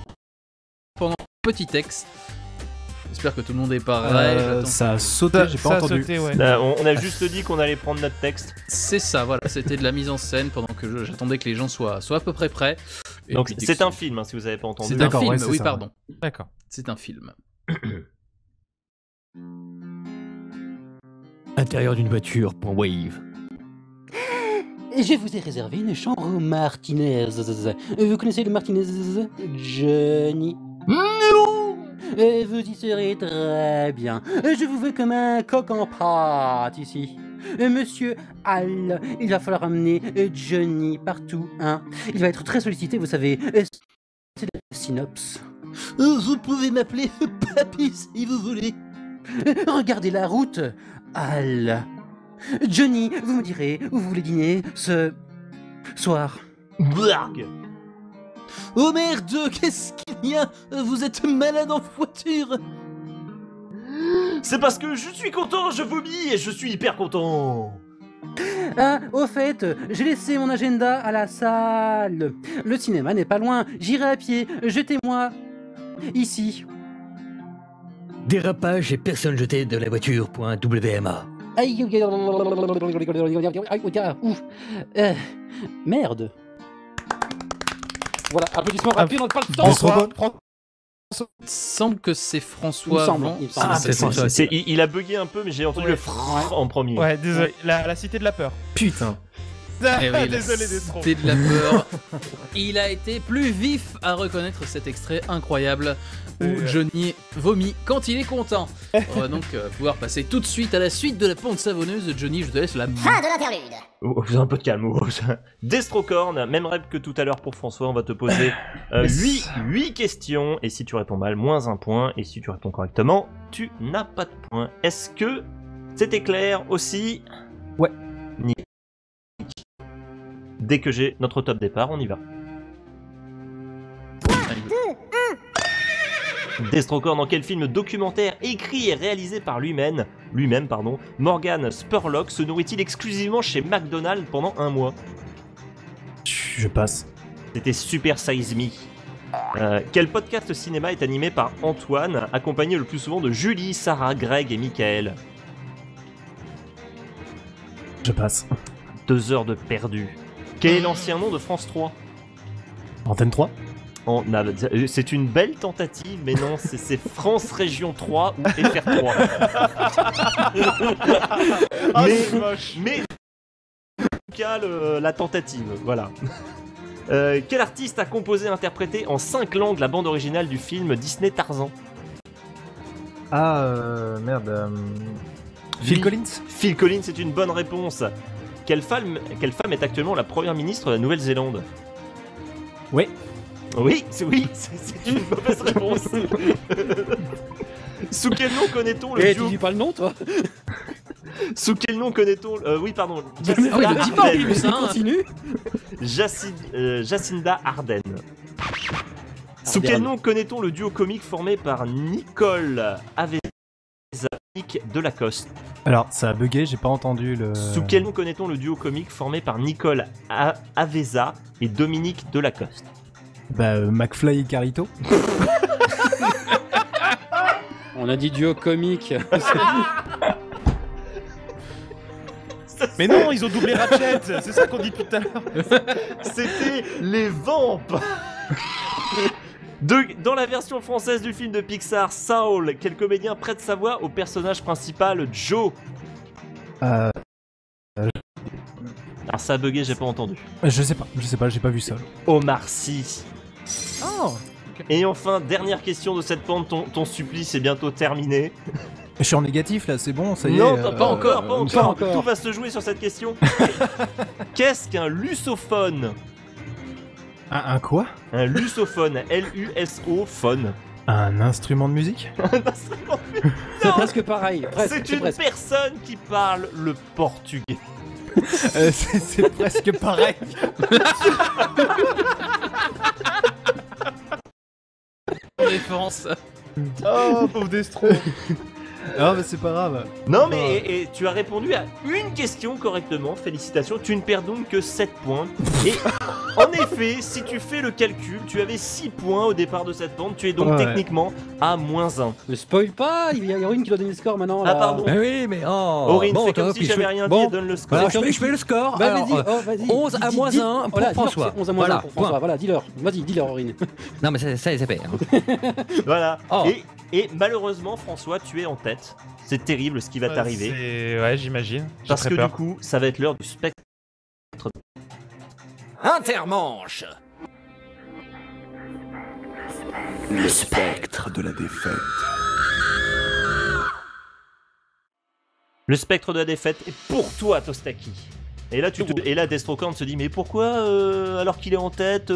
pendant un petit texte. J'espère que tout le monde est pareil. Ça a sauté, j'ai pas entendu. Sauté, ouais. On a juste dit qu'on allait prendre notre texte. C'est ça, voilà, c'était de la mise en scène pendant que j'attendais que les gens soient à peu près prêts. Et donc c'est un film, hein, si vous avez pas entendu. C'est un film, oui, ça, pardon. D'accord. C'est un film. Intérieur d'une voiture, point Wave. Je vous ai réservé une chambre au Martinez. Vous connaissez le Martinez, Johnny? Non. Vous y serez très bien. Je vous veux comme un coq en pâte ici. Monsieur Hall, il va falloir amener Johnny partout, hein. Il va être très sollicité, vous savez. C'est la synopsis. Vous pouvez m'appeler Papy si vous voulez. Regardez la route, Hall. Johnny, vous me direz où vous voulez dîner ce soir. Blarg. Oh merde, qu'est-ce qu'il y a? Vous êtes malade en voiture? C'est parce que je suis content, je vomis et je suis hyper content. Ah, au fait, j'ai laissé mon agenda à la salle. Le cinéma n'est pas loin, j'irai à pied, jetez-moi ici. Dérapage et personne jeté de la voiture, point WMA. Aïe, ouf. Merde. Voilà, applaudissements rapides, on n'a pas le temps. Il semble que c'est François. Il a bugué un peu, mais j'ai entendu le frrrr en premier. Ouais, désolé, la cité de la peur. Putain. Eh oui, Désolé Destro. C'était de la peur. Il a été plus vif à reconnaître cet extrait incroyable où Johnny vomit quand il est content. On va donc pouvoir passer tout de suite à la suite de la pente savonneuse. Johnny, je te laisse la main. Fin de l'interlude. Vous avez un peu de calme. Destrocorn, même rêve que tout à l'heure pour François. On va te poser 8 questions. Et si tu réponds mal, moins 1 point. Et si tu réponds correctement, tu n'as pas de point. Est-ce que c'était clair aussi? Ouais. Dès que j'ai notre top départ, on y va. 3, 2, 1. Destrocorn, dans quel film documentaire écrit et réalisé par lui-même, Morgan Spurlock se nourrit-il exclusivement chez McDonald's pendant 1 mois? Je passe. C'était Super Size Me. Quel podcast cinéma est animé par Antoine, accompagné le plus souvent de Julie, Sarah, Greg et Michael? Je passe. 2 heures de perdu. Quel est l'ancien nom de France 3? Antenne 3? C'est une belle tentative, mais non, c'est France Région 3 ou FR3. mais en tout cas, la tentative, voilà. Quel artiste a composé et interprété en 5 langues la bande originale du film Disney Tarzan? Merde. Phil Collins? Phil Collins, c'est une bonne réponse. Quelle femme est actuellement la première ministre de la Nouvelle-Zélande? Oui. Oui, c'est une mauvaise réponse. Sous quel nom connaît-on le duo... tu dis pas le nom, toi? Sous quel nom connaît-on... oui, pardon. Jacinda Ardern. Continue. Jacinda Ardern. Sous quel nom connaît-on le duo comique formé par Nicole Aveza et Dominique Delacoste? Alors, ça a bugué, j'ai pas entendu le... Sous quel nom connaît-on le duo comique formé par Nicole Aveza et Dominique Delacoste? McFly et Carlito. On a dit duo comique. Mais non, ils ont doublé Ratchet, c'est ça qu'on dit tout à l'heure. C'était les Vampes. Dans la version française du film de Pixar, Saul, quel comédien prête sa voix au personnage principal Joe? Alors ça a bugué, j'ai pas entendu. Je sais pas, j'ai pas vu ça. Omar Sy. Oh. Et enfin, dernière question de cette pente, ton supplice est bientôt terminé. Je suis en négatif là, c'est bon, ça y est. Non, pas encore. encore. Tout va se jouer sur cette question. Qu'est-ce qu'un lusophone? Un quoi? Un lusophone, L-U-S-O, phone. Un instrument de musique? C'est presque pareil. C'est une personne qui parle le portugais. C'est presque pareil. Référence. Oh, pauvre Destro. Ah, mais c'est pas grave. Non, mais et tu as répondu à une question correctement. Félicitations. Tu ne perds donc que 7 points. Et en effet, si tu fais le calcul, tu avais 6 points au départ de cette bande. Tu es donc techniquement à -1. Ne spoil pas, il y a Aurine qui doit donner le score maintenant. Ah, Là. pardon. Mais oui, mais oh. Aurine, bon, fais comme top, si j'avais rien dit et donne le score. Alors, je fais le score. Bah, Alors, vas-y, 11 à moins 1 pour François. 11 à moins 1 Voilà, pour François. point. Voilà, dis-leur. Vas-y, dis-leur, Aurine. Non, mais ça c'est fait. Hein. Voilà. Oh. Et malheureusement, François, tu es en tête. C'est terrible ce qui va t'arriver. Ouais, j'imagine. J'ai Parce très que peur. du coup, ça va être l'heure du spectre. Intermanche. Le spectre de la défaite. Le spectre de la défaite est pour toi, Tostaki. Et là, Destrocorn se dit mais pourquoi alors qu'il est en tête,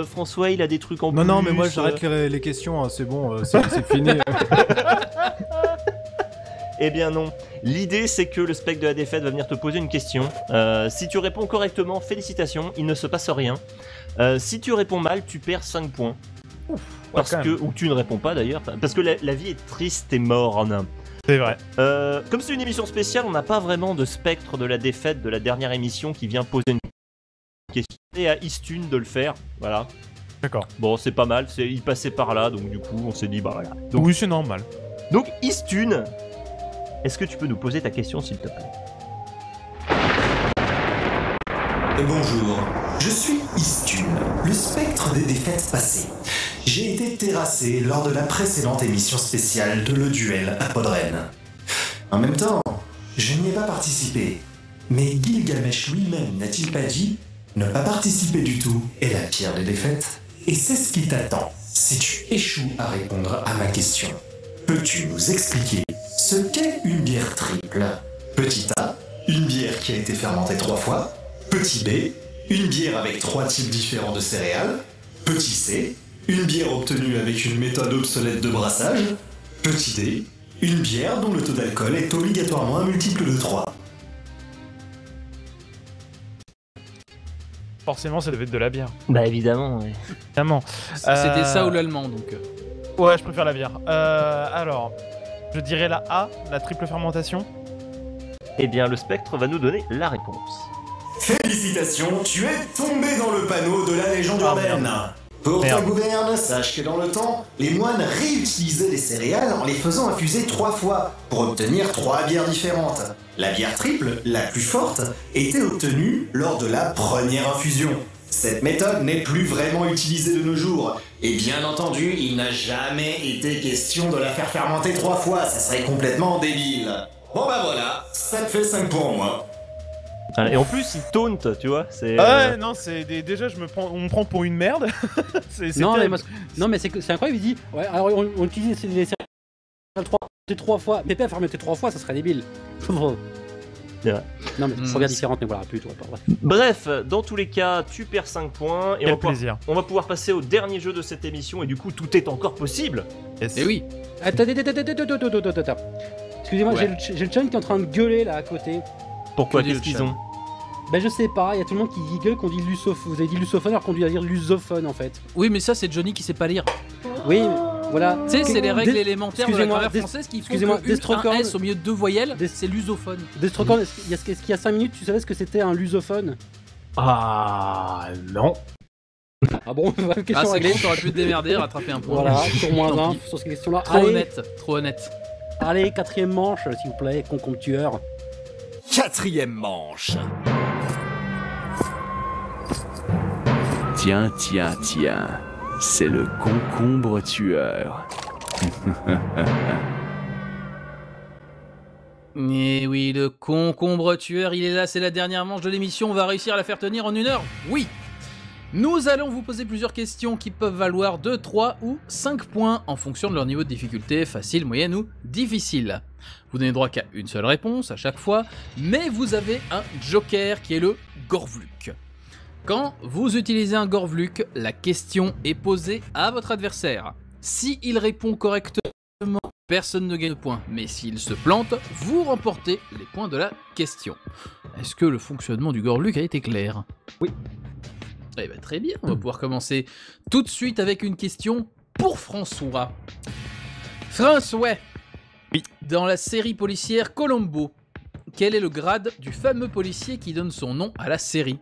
François il a des trucs en plus. Non, mais moi j'arrête les questions, hein, c'est bon, c'est fini. Eh bien non. L'idée c'est que le spectre de la défaite va venir te poser une question. Si tu réponds correctement, félicitations, il ne se passe rien. Si tu réponds mal, tu perds 5 points. Ou tu ne réponds pas d'ailleurs. Parce que la vie est triste et morne. C'est vrai. Comme c'est une émission spéciale, on n'a pas vraiment de spectre de la défaite de la dernière émission qui vient poser une question. Et à Istune de le faire, voilà. D'accord. Bon, c'est pas mal, il passait par là, donc du coup, on s'est dit, bah voilà. Donc, oui, c'est normal. Donc, Istune, est-ce que tu peux nous poser ta question, s'il te plaît? Bonjour, je suis Istune, le spectre des défaites passées. J'ai été terrassé lors de la précédente émission spéciale de Le Duel à Podren. En même temps, je n'y ai pas participé. Mais Gilgamesh lui-même n'a-t-il pas dit « Ne pas participer du tout est la pire des défaites ?» Et c'est ce qui t'attend si tu échoues à répondre à ma question. Peux-tu nous expliquer ce qu'est une bière triple? Petit A, une bière qui a été fermentée 3 fois. Petit B, une bière avec 3 types différents de céréales. Petit C, une bière obtenue avec une méthode obsolète de brassage. Petit D, une bière dont le taux d'alcool est obligatoirement un multiple de 3. Forcément, ça devait être de la bière. Bah évidemment, ouais. Évidemment. C'était ça ou l'allemand, donc. Ouais, je préfère la bière. Alors, je dirais la A, la triple fermentation. Eh bien, le spectre va nous donner la réponse. Félicitations, tu es tombé dans le panneau de la légende urbaine. Pour ta gouverne, sache que dans le temps, les moines réutilisaient les céréales en les faisant infuser 3 fois pour obtenir 3 bières différentes. La bière triple, la plus forte, était obtenue lors de la première infusion. Cette méthode n'est plus vraiment utilisée de nos jours. Et bien entendu, il n'a jamais été question de la faire fermenter 3 fois, ça serait complètement débile. Bon bah voilà, ça te fait 5 points en moins. Et en plus, il taunt, tu vois. C'est. Ouais, non, c'est déjà, on me prend pour une merde. Non, mais c'est incroyable. Il dit, ouais, alors on utilise les céréales 3 fois. Mais pas fermenter 3 fois, ça serait débile. C'est vrai. Non, mais trop bien différente, mais voilà, plutôt. Bref, dans tous les cas, tu perds 5 points. Et on va pouvoir passer au dernier jeu de cette émission. Et du coup, tout est encore possible. Et oui. Attends. Excusez-moi, Ouais. j'ai le challenge qui est en train de gueuler là à côté. Pourquoi? Que dit Qu'est-ce le qu'ils chat ont? Ben je sais pas, il y a tout le monde qui gueule qu'on dit lusophone. Vous avez dit lusophone alors qu'on doit dire lusophone en fait. Oui, mais ça, c'est Johnny qui sait pas lire. Oui, voilà. Tu sais, c'est les règles élémentaires de la grammaire française qui font excusez-moi, que un S au milieu de 2 voyelles, c'est lusophone. Destrocorn, est-ce qu'il y a 5 minutes, tu savais ce que c'était un lusophone? Ah non. Ah bon, question Ah, c'est réglée. con, t'aurais pu te démerder, rattraper un point. Voilà, sur moins Tant 1 pis. sur cette question-là. Trop Allez, honnête, trop honnête. allez, 4ème manche, s'il vous plaît, concombre tueur. 4e manche. Tiens, c'est le concombre tueur. Et oui, le concombre tueur, il est là, c'est la dernière manche de l'émission, on va réussir à la faire tenir en 1 heure. Oui. Nous allons vous poser plusieurs questions qui peuvent valoir 2, 3 ou 5 points en fonction de leur niveau de difficulté, facile, moyenne ou difficile. Vous n'avez droit qu'à une seule réponse à chaque fois, mais vous avez un joker qui est le Gorvluk. Quand vous utilisez un Gorvluk, la question est posée à votre adversaire. Si il répond correctement, personne ne gagne de points, mais s'il se plante, vous remportez les points de la question. Est-ce que le fonctionnement du Gorvluk a été clair? Oui. Eh ben, très bien, on va pouvoir commencer tout de suite avec une question pour François. François, oui. Dans la série policière Columbo, quel est le grade du fameux policier qui donne son nom à la série?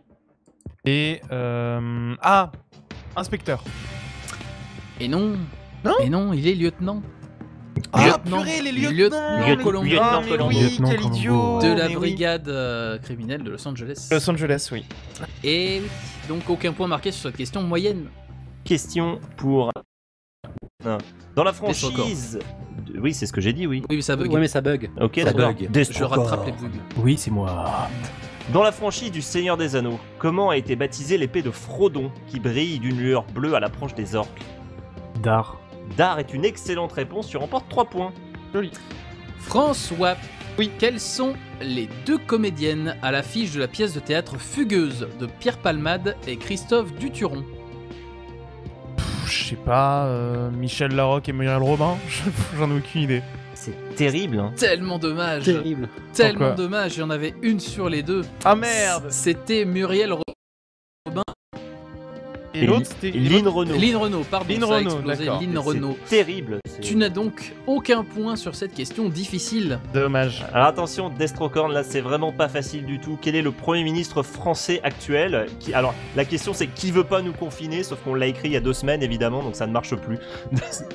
Et inspecteur. Et non. Non. Et non, il est lieutenant. Ah, purée, les lieutenants Colombo. Quel idiot. De la brigade criminelle de Los Angeles. Los Angeles, oui. Et oui, donc aucun point marqué sur cette question moyenne. Question pour... Dans la franchise... Oui, c'est ce que j'ai dit, oui. Oui, mais ça bug. Ouais, mais ça bug. Ok, ça d'accord. bug. Je rattrape les bugs. Oui, c'est moi. Dans la franchise du Seigneur des Anneaux, comment a été baptisée l'épée de Frodon qui brille d'une lueur bleue à l'approche des orques? Dar. Dar est une excellente réponse, tu remportes 3 points. Joli. François, oui. Quelles sont les 2 comédiennes à l'affiche de la pièce de théâtre Fugueuse de Pierre Palmade et Christophe Duturon? Je sais pas, Michel Larocque et Muriel Robin, j'en ai aucune idée. C'est terrible, hein. Tellement dommage. Terrible. Tellement Pourquoi dommage, il y en avait une sur les 2. Ah merde. C'était Muriel Robin. Et l'autre c'était Lynn Renaud. Lynn Renaud, pardon, Lynn ça a Renaud, explosé. d'accord. Lynn Renaud. Terrible. Tu n'as donc aucun point sur cette question difficile. Dommage. Alors attention, Destrocorn, là c'est vraiment pas facile du tout. Quel est le Premier ministre français actuel Alors la question c'est qui veut pas nous confiner, sauf qu'on l'a écrit il y a 2 semaines évidemment, donc ça ne marche plus.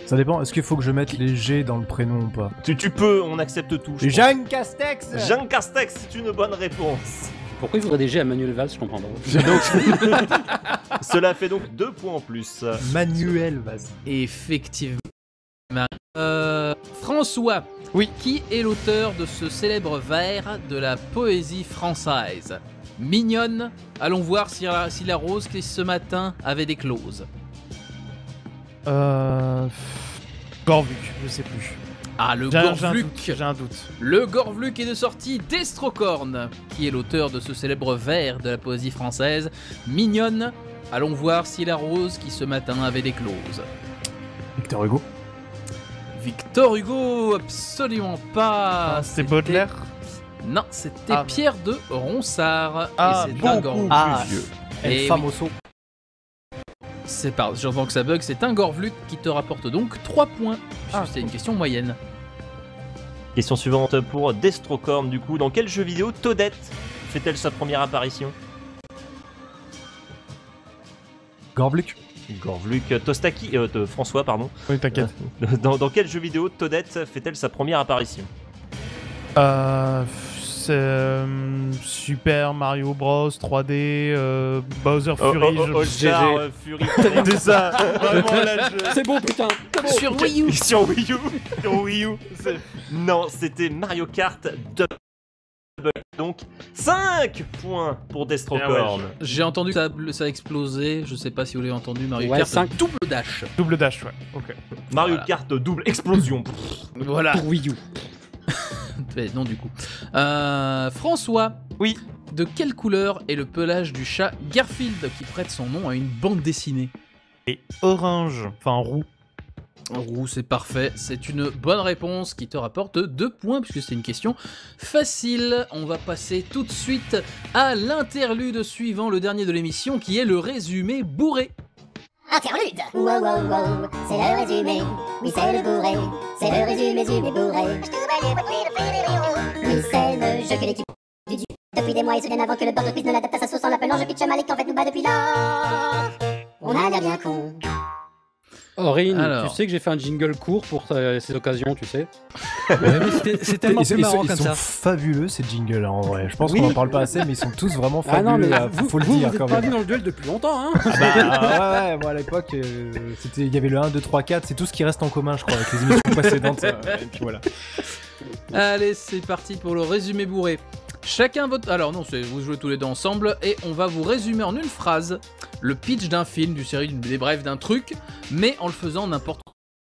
Ça dépend, est-ce qu'il faut que je mette les G dans le prénom ou pas? Tu peux, on accepte tout. Jean Castex. Jean Castex, c'est une bonne réponse. Pourquoi il faudrait des G à Manuel Valls, je comprends pas. Cela fait donc 2 points en plus. Manuel Valls. Effectivement. François, oui. Qui est l'auteur de ce célèbre vers de la poésie française? Mignonne, allons voir si la rose qui ce matin avait des clauses. Gorvluk, je sais plus. Ah, le Gorvluk. J'ai un doute. Le Gorvluk est de sortie Destrocorn, qui est l'auteur de ce célèbre vers de la poésie française. Mignonne, allons voir si la rose qui ce matin avait des clauses. Victor Hugo. Victor Hugo, absolument pas. C'est Baudelaire. Non, c'était Pierre de Ronsard. Ah, et c'est un Gorvluk. Plus vieux. Et famoso. Oui. C'est pas, j'entends que ça bug, c'est un Gorvluk qui te rapporte donc 3 points, puisque c'est une question moyenne. Question suivante pour Destrocorn du coup. Dans quel jeu vidéo Toadette fait-elle sa première apparition? Gorvluk. Gorvluk, Tostaki, François, pardon. Oui, t'inquiète. Dans quel jeu vidéo Toadette fait-elle sa première apparition? C'est Super Mario Bros 3D, Bowser Fury, All-Star Fury. C'est ça. Vraiment là, c'est bon putain. Sur Wii U. Sur Wii U. Sur Wii U. Non, c'était Mario Kart Double. Donc 5 points pour Destrocorn. J'ai entendu que ça a explosé, je sais pas si vous l'avez entendu, Mario Ouais, Kart 5. double dash. Double dash, ouais. Ok. Mario Voilà. Kart double explosion. Voilà. Pour Wii U. Non du coup. François. Oui. De quelle couleur est le pelage du chat Garfield qui prête son nom à une bande dessinée? Et orange, enfin roux. Roux, c'est parfait. C'est une bonne réponse qui te rapporte 2 points puisque c'est une question facile. On va passer tout de suite à l'interlude suivant, le dernier de l'émission, qui est le résumé bourré. Interlude. Wow, wow, wow, c'est le résumé. Oui, c'est le bourré. C'est le résumé bourré. Oui, c'est le jeu que l'équipe du Dieu depuis des mois et soudain avant que le beurre de quiz ne l'adapte à sa sauce en l'appelant je pitch Malik en fait nous bat depuis lors. On a l'air bien con. Aurine, Alors. tu sais que j'ai fait un jingle court pour ces occasions, tu sais. C'est tellement plus marrant comme ça. Ils sont fabuleux ces jingles en vrai. Je pense qu'on en parle pas assez, mais ils sont tous vraiment fabuleux. Ah non, mais faut le dire vous quand êtes pas même. vu dans le duel depuis longtemps, hein. Ouais, moi à l'époque, il y avait le 1, 2, 3, 4, c'est tout ce qui reste en commun, je crois, avec les émissions précédentes. Et puis voilà. Allez, c'est parti pour le résumé bourré. Chacun votre... Alors non, vous jouez tous les deux ensemble et on va vous résumer en une phrase le pitch d'un film, d'une série, des brefs, d'un truc, mais en le faisant n'importe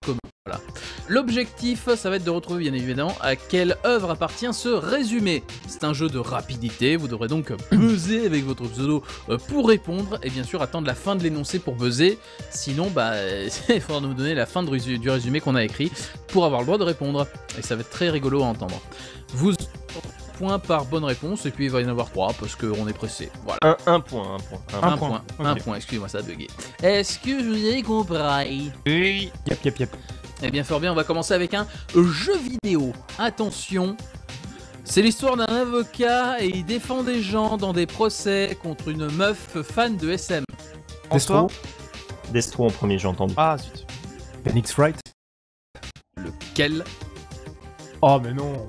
comment. Voilà. L'objectif, ça va être de retrouver bien évidemment à quelle œuvre appartient ce résumé. C'est un jeu de rapidité, vous devrez donc buzzer avec votre pseudo pour répondre et bien sûr attendre la fin de l'énoncé pour buzzer. Sinon, il faudra nous donner la fin du résumé qu'on a écrit pour avoir le droit de répondre. Et ça va être très rigolo à entendre. Vous point par bonne réponse et puis il va y en avoir 3 parce qu'on est pressé. Voilà. Un point. Un point, excusez-moi, ça a bugué. Est-ce que je vous ai compris? Oui. Yep. Eh bien, fort bien, on va commencer avec un jeu vidéo. Attention, c'est l'histoire d'un avocat et il défend des gens dans des procès contre une meuf fan de SM. Destro en premier, j'ai entendu. Ah, zut. Phoenix Wright. Lequel? Oh, mais non.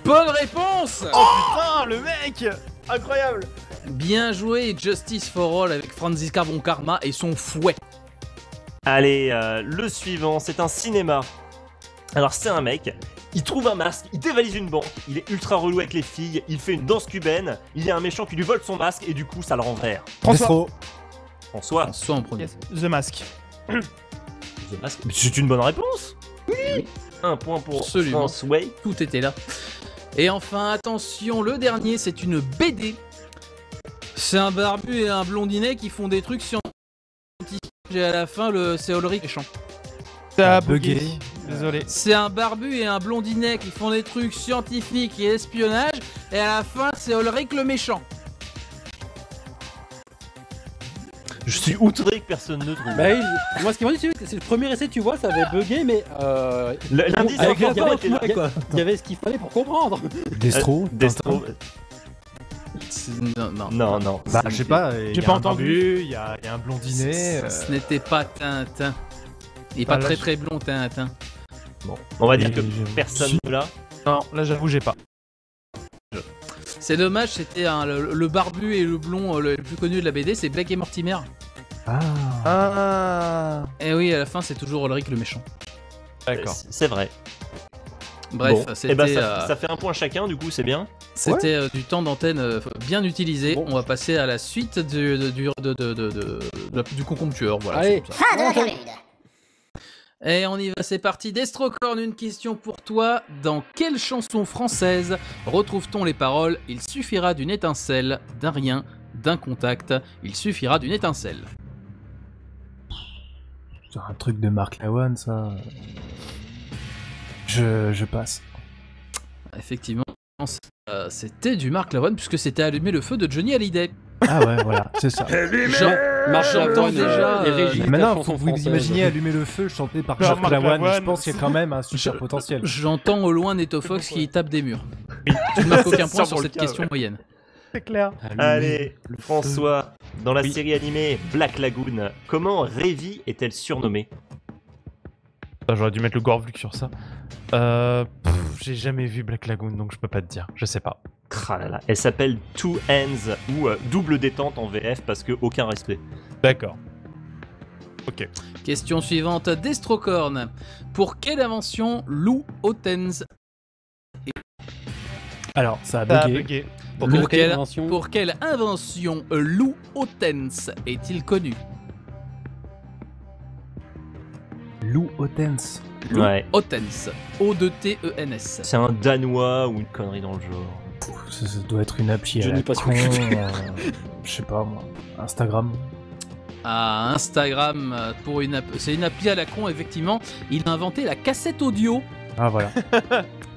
Bonne réponse. Oh putain, le mec. Incroyable. Bien joué, Justice for All avec Francis Carbon Karma et son fouet. Allez, le suivant, c'est un cinéma. Alors c'est un mec, il trouve un masque, il dévalise une banque, il est ultra relou avec les filles, il fait une danse cubaine, il y a un méchant qui lui vole son masque et du coup ça le rend vert. François en premier. Yes. The Mask. The Mask. C'est une bonne réponse. Oui. Un point pour François. Tout était là. Et enfin, attention, le dernier, c'est une BD. C'est un barbu et un blondinet qui font des trucs scientifiques. Et à la fin, c'est Ulrich méchant. Ça a bugué. Désolé. C'est un barbu et un blondinet qui font des trucs scientifiques et espionnage. Et à la fin, c'est Ulrich le méchant. Je suis outré que personne ne trouve. Bah, moi, ce qui m'a dit, c'est le premier essai, tu vois, ça avait bugué, mais. L'indice il y avait ce qu'il fallait pour comprendre. Destro. Non. Bah, je sais pas. J'ai pas entendu. Il y a un blondinet. Ce n'était pas Tintin. Il est pas très blond, Tintin. Bon, on va dire que personne ne l'a. Non, là j'avoue, j'ai pas. C'est dommage, c'était le barbu et le blond le plus connu de la BD, c'est Blake et Mortimer. Et oui, à la fin, c'est toujours Ulrich le méchant. D'accord. C'est vrai. Bref, bon, c'était. Ça fait un point chacun, du coup, c'est bien. C'était du temps d'antenne bien utilisé. Bon. On va passer à la suite du concombre tueur. Voilà. Allez, fin de l'interlude. Et on y va, c'est parti. Destrocorn, une question pour toi. Dans quelle chanson française retrouve-t-on les paroles « Il suffira d'une étincelle, d'un rien, d'un contact, il suffira d'une étincelle ». C'est un truc de Mark Lavoine, ça. Je passe. Effectivement, c'était du Mark Lavoine puisque c'était Allumer le feu de Johnny Hallyday. Ah ouais, voilà, c'est ça. Marc Lavoine déjà. Maintenant, faut que vous imaginez Allumer le feu chanté par Marc Lavoine. Je pense qu'il y a quand même un super potentiel. J'entends au loin Neto Fox qui tape des murs. Tu ne marques aucun point sur cette question moyenne. C'est clair. Allez, François, dans la série animée Black Lagoon, comment Revy est-elle surnommée? J'aurais dû mettre le Gorvluk sur ça. J'ai jamais vu Black Lagoon, donc je peux pas te dire. Je sais pas. Ah là là. Elle s'appelle Two Hands ou double détente en VF parce que aucun respect. D'accord. Ok. Question suivante, Destrocorn. Pour quelle invention Lou Ottens Alors, ça a bugué. Pour quelle invention Lou Ottens est-il connu? Lou Ottens. Ouais. Ottens. O-D-T-E-N-S. C'est un Danois ou une connerie dans le genre. Ça doit être une appli à la con. Je sais pas moi. Instagram. Ah, Instagram pour c'est une appli à la con, effectivement. Il a inventé la cassette audio. Ah voilà.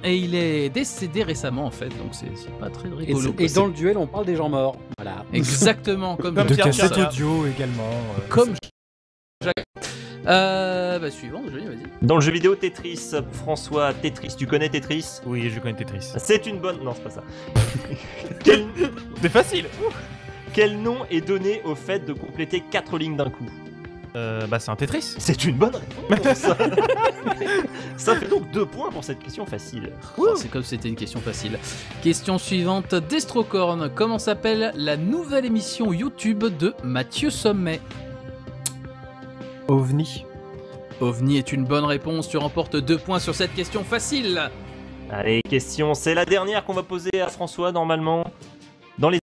Et il est décédé récemment en fait, donc c'est pas très rigolo. Et dans le duel, on parle des gens morts. Voilà. Exactement, comme de cassette audio également. Comme Jacques. Suivant, Johnny, vas-y. Dans le jeu vidéo Tetris, François, Tetris, tu connais Tetris? Oui, je connais Tetris. C'est une bonne... Non, c'est pas ça. C'est facile. Quel nom est donné au fait de compléter 4 lignes d'un coup? C'est un Tetris. C'est une bonne réponse. Ça fait donc 2 points pour cette question facile. C'est comme si c'était une question facile. Question suivante, Destrocorn. Comment s'appelle la nouvelle émission YouTube de Mathieu Sommet? OVNI. OVNI est une bonne réponse, tu remportes 2 points sur cette question facile. Allez, question, c'est la dernière qu'on va poser à François normalement. Dans les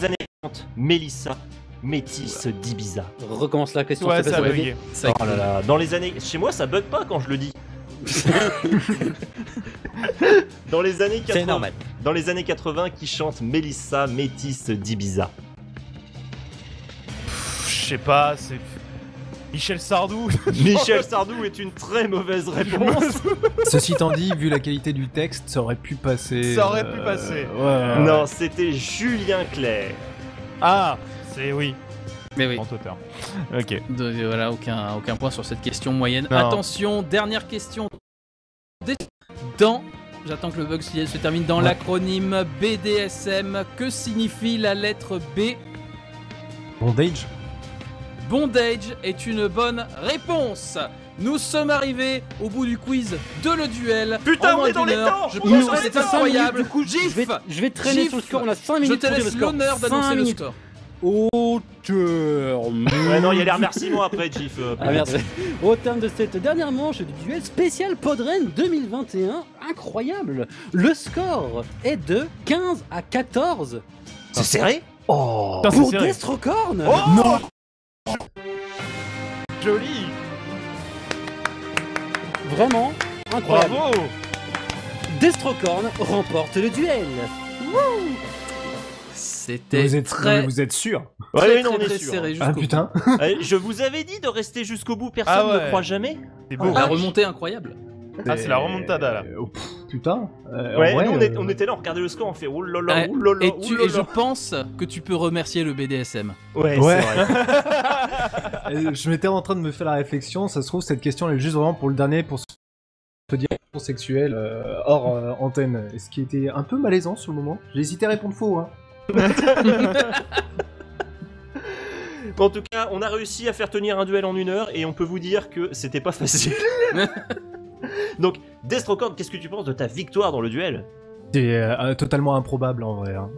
années 40, Mélissa, métisse d'Ibiza. Recommence la question. Ouais, s'il te ça a plaît, bugué. Oh là là, dans les années... Chez moi, ça bug pas quand je le dis. Dans les années 80, C'est normal. Dans les années 80, qui chante Mélissa, métisse d'Ibiza? Je sais pas, c'est Michel Sardou. Michel Sardou est une très mauvaise réponse. Ceci étant dit, vu la qualité du texte, ça aurait pu passer. Ça aurait pu passer. Ouais. Non, c'était Julien Clerc. Ah, c'est oui. Mais oui. Grand auteur. Ok. Voilà, aucun point sur cette question moyenne. Non. Attention, dernière question. J'attends que le bug se termine dans l'acronyme BDSM. Que signifie la lettre B? Bondage. Bondage est une bonne réponse. Nous sommes arrivés au bout du quiz de le duel. Putain, en moins on est dans d'une les heure. temps. Je Il nous pense que reste c'est 5 incroyable. minutes, du coup, Gif, je vais traîner sur le score, on a 5 Je minutes te pour dire le laisse score. l'honneur d'annoncer 5 le minutes. score. Au terme. Ouais, non, il y a les remerciements après, Gif. Ah merde. Au terme de cette dernière manche du duel spécial Podren 2021, incroyable. Le score est de 15 à 14. C'est serré? Oh. Putain, c'est Pour serré. Destrocorn. Oh Non. Joli. Vraiment incroyable. Bravo. Destrocorn remporte le duel. C'était Vous êtes très, vous êtes sûr? Ouais, non, on est très sûr. serré Ah jusqu'au putain. Je vous avais dit de rester jusqu'au bout, personne Ah ouais. ne croit jamais. C'est bout. beau. La remontée incroyable. Ah, c'est la remontada là. Putain. Ouais, en vrai, nous on était là, on regardait le score, on fait oh là là, Ouais. oh là là, Et, oh tu, là et je là. pense que tu peux remercier le BDSM. Ouais, Ouais. c'est vrai. Je m'étais en train de me faire la réflexion, ça se trouve cette question elle est juste vraiment pour le dernier, pour se dire sexuel hors antenne. Et ce qui était un peu malaisant sur le moment. J'ai hésité à répondre faux, hein. En tout cas, on a réussi à faire tenir un duel en 1 heure et on peut vous dire que c'était pas facile. Donc, Destrocorn, qu'est-ce que tu penses de ta victoire dans le duel? C'est totalement improbable en vrai, hein.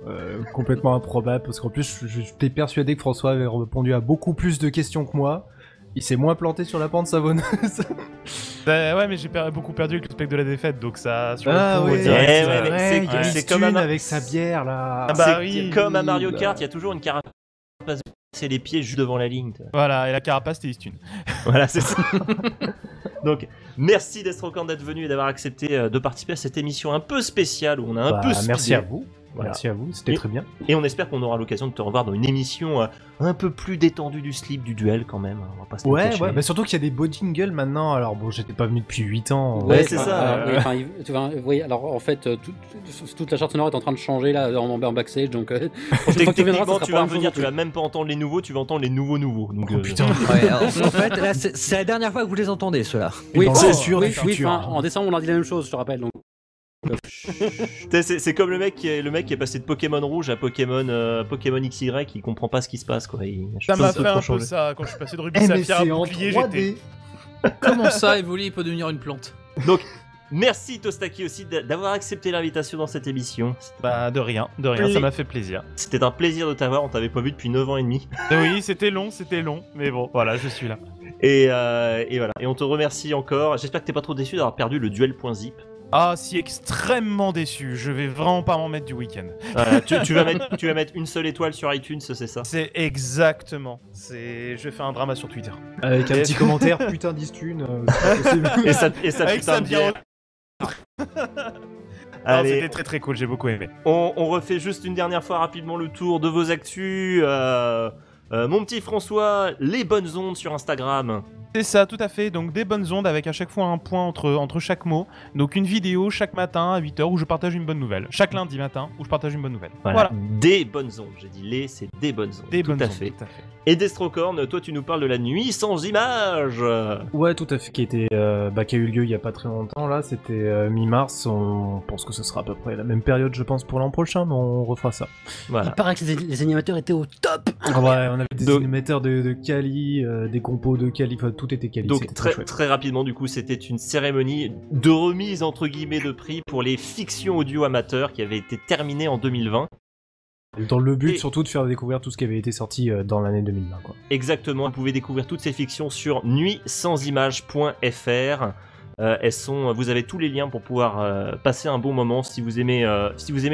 Complètement improbable parce qu'en plus j'étais persuadé que François avait répondu à beaucoup plus de questions que moi. Il s'est moins planté sur la pente savonneuse. Bah, ouais, mais j'ai beaucoup perdu avec le spectre de la défaite, donc ça. Sur Ah le coup, oui, on dirait que ouais, ça- ouais, mais il y a c'est Mistune comme un- avec sa bière là. Ah bah C'est oui. comme à Mario Kart, il y a toujours une carapace, c'est les pieds juste devant la ligne. Voilà, et la carapace, c'était Istune. Voilà, c'est ça. Donc, merci Destrocorn d'être venu et d'avoir accepté de participer à cette émission un peu spéciale où on a un peu speedé. merci à vous. Voilà. Merci à vous, c'était très bien. Et on espère qu'on aura l'occasion de te revoir dans une émission un peu plus détendue du slip du duel quand même. On va pas se le Ouais, cacher. ouais, mais surtout qu'il y a des beaux jingles maintenant. Alors bon, j'étais pas venu depuis 8 ans. Ouais, c'est ça. Oui, enfin, tu vois, oui, alors en fait, toute la charte sonore est en train de changer là en backstage, donc prochaine fois que tu viendras, ça Techniquement, sera tu pas vas la même revenir, chose tu non vas même pas entendre les nouveaux, tu vas entendre les nouveaux. Donc, putain. Ouais, alors, en fait, là, c'est la dernière fois que vous les entendez, ceux-là. Oui, dans c'est le sûr. futur Oui, du oui, futur. enfin, en décembre, on a dit la même chose, je te rappelle. Donc. C'est comme le mec qui est passé de Pokémon rouge à Pokémon XY, il comprend pas ce qui se passe quoi. Ça m'a fait un peu changer. ça quand je suis passé de Ruby Eh, mais Saphir à c'est en bouclier, 3D. j'étais. Comment ça, évoluer, il peut devenir une plante? Donc, merci Tostaki aussi d'avoir accepté l'invitation dans cette émission. Bah, de rien, ça m'a fait plaisir. C'était un plaisir de t'avoir, on t'avait pas vu depuis 9 ans et demi. Oui, c'était long, mais bon, voilà, je suis là. Et voilà, et on te remercie encore. J'espère que t'es pas trop déçu d'avoir perdu le duel.zip. Ah, si extrêmement déçu, je vais vraiment pas m'en mettre du week-end. Tu vas mettre une seule étoile sur iTunes, c'est ça? C'est exactement. Je vais faire un drama sur Twitter. Avec un petit commentaire, putain d'Istune. Et ça Avec putain ça de bien. bière. C'était Allez, très très cool, j'ai beaucoup aimé. on refait juste une dernière fois rapidement le tour de vos actus. Mon petit François, les bonnes ondes sur Instagram. C'est ça, tout à fait. Donc des bonnes ondes avec à chaque fois un point entre chaque mot. Donc une vidéo chaque matin à 8h où je partage une bonne nouvelle. Chaque lundi matin où je partage une bonne nouvelle. Voilà. Des bonnes ondes. J'ai dit c'est des bonnes ondes. Des tout bonnes à ondes, fait. tout à fait. Et Destrocorn, toi tu nous parles de la nuit sans images. Ouais, tout à fait, qui a eu lieu il y a pas très longtemps là, c'était mi-mars, on pense que ce sera à peu près la même période je pense pour l'an prochain, mais on refera ça. Voilà. Il paraît que les animateurs étaient au top. Ouais, on avait des animateurs de Kali, des compos de Kali, enfin tout était Kali. Donc c'était très, chouette. très rapidement du coup c'était une cérémonie de remise entre guillemets de prix pour les fictions audio amateurs qui avait été terminée en 2020. Dans le but surtout de faire découvrir tout ce qui avait été sorti dans l'année 2020 quoi. Exactement, vous pouvez découvrir toutes ces fictions sur nuitsansimage.fr. Vous avez tous les liens pour pouvoir passer un bon moment si vous aimez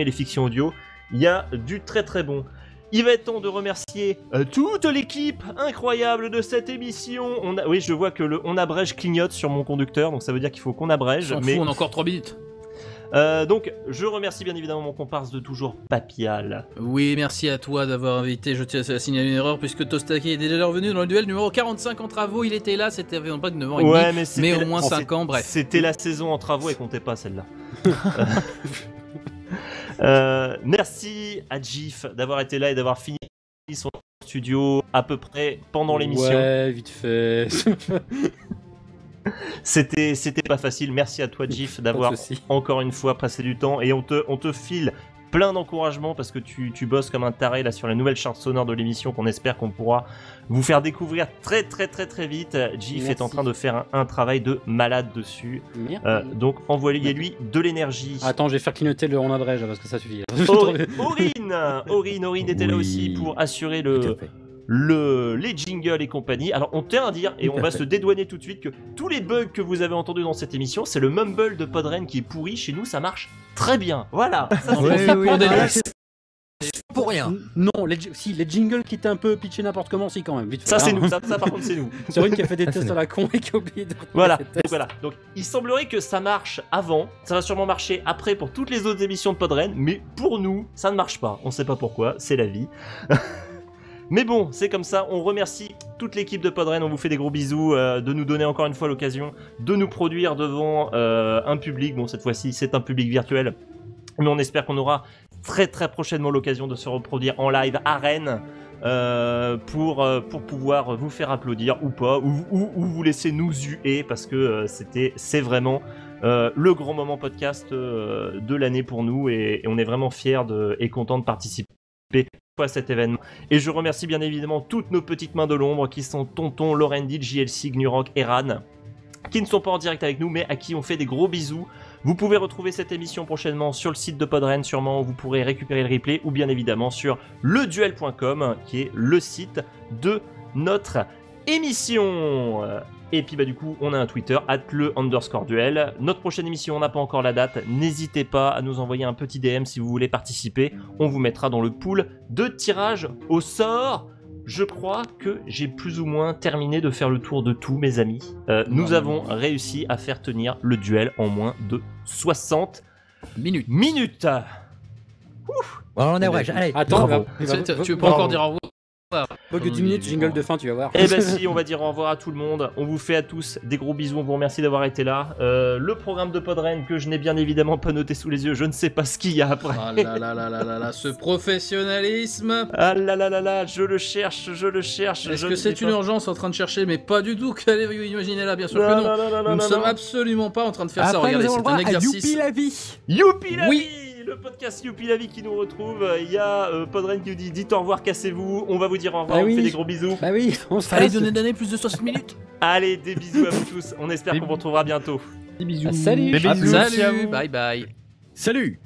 les fictions audio. Il y a du très très bon. Il va être temps de remercier toute l'équipe incroyable de cette émission. Oui, je vois que le on abrège clignote sur mon conducteur, donc ça veut dire qu'il faut qu'on abrège. On a encore 3 minutes. Donc, je remercie bien évidemment mon comparse de toujours, Papial. Oui, merci à toi d'avoir invité. Je tiens à signaler une erreur puisque Tostaki est déjà revenu dans le duel numéro 45 en travaux. Il était là, c'était non pas que 9 ans et demi, mais au moins 5 ans, bref. C'était la saison en travaux et comptait pas celle-là. Merci à Gif d'avoir été là et d'avoir fini son studio à peu près pendant l'émission. Ouais, vite fait. C'était pas facile. Merci à toi, Gif, d'avoir encore une fois passé du temps et on te file plein d'encouragements parce que tu bosses comme un taré là sur la nouvelle charte sonore de l'émission qu'on espère qu'on pourra vous faire découvrir très vite. Gif est en train de faire un travail de malade dessus. Donc envoyez-lui de l'énergie. Attends, je vais faire clignoter le on abrège parce que ça suffit. Aurine était là aussi pour assurer les jingles et compagnie. Alors on tient à dire, et on va se dédouaner tout de suite, que tous les bugs que vous avez entendus dans cette émission, c'est le mumble de Podren qui est pourri. Chez nous, ça marche très bien. Voilà. Ça, pour rien. Non, les jingles qui étaient un peu pitchés n'importe comment, si quand même. Vite fait, ça c'est nous, ça par contre c'est nous. C'est une qui a fait des tests à la con et qui a oublié de voilà. Donc il semblerait que ça marche avant, ça va sûrement marcher après pour toutes les autres émissions de Podren, mais pour nous, ça ne marche pas. On sait pas pourquoi, c'est la vie. Mais bon, c'est comme ça, on remercie toute l'équipe de Podren, on vous fait des gros bisous, de nous donner encore une fois l'occasion de nous produire devant un public. Bon, cette fois-ci, c'est un public virtuel, mais on espère qu'on aura très prochainement l'occasion de se reproduire en live à Rennes pour pouvoir vous faire applaudir ou pas, ou vous laisser nous huer, parce que c'est vraiment le grand moment podcast de l'année pour nous, et on est vraiment fiers et contents de participer à cet événement. Et je remercie bien évidemment toutes nos petites mains de l'ombre qui sont Tonton, Lorendi, JLC, Gnurok et Ran, qui ne sont pas en direct avec nous mais à qui on fait des gros bisous. Vous pouvez retrouver cette émission prochainement sur le site de Podren, sûrement, où vous pourrez récupérer le replay, ou bien évidemment sur leduel.com qui est le site de notre émission. Et puis du coup on a un Twitter @le_duel. Notre prochaine émission, on n'a pas encore la date, n'hésitez pas à nous envoyer un petit DM si vous voulez participer, on vous mettra dans le pool de tirage au sort. Je crois que j'ai plus ou moins terminé de faire le tour de tout, mes amis. Nous avons réussi à faire tenir le duel en moins de 60 minutes. Ouf. On est vrai, allez. Attends, tu veux pas encore dire au revoir? Pas que 10 minutes, jingle de fin, tu vas voir. Eh ben si, on va dire au revoir à tout le monde. On vous fait à tous des gros bisous, on vous remercie d'avoir été là. Le programme de Podren que je n'ai bien évidemment pas noté sous les yeux, je ne sais pas ce qu'il y a après. Ah là, ce professionnalisme. Ah là, je le cherche. Est-ce que c'est une urgence en train de chercher? Mais pas du tout, qu'allez-vous imaginer là, bien sûr que non. Nous ne sommes absolument pas en train de faire ça, regardez, c'est un exercice. Youpi la vie. Youpi la vie. Le podcast Youpi la vie qui nous retrouve. Il y a Podren qui nous dit dites au revoir, cassez-vous. On va vous dire au revoir, on vous fait des gros bisous. Bah oui, on fallait donner plus de 60 minutes. Allez, des bisous à vous tous. On espère qu'on vous retrouvera bientôt. Des bisous. Salut. Salut. Bye bye. Salut.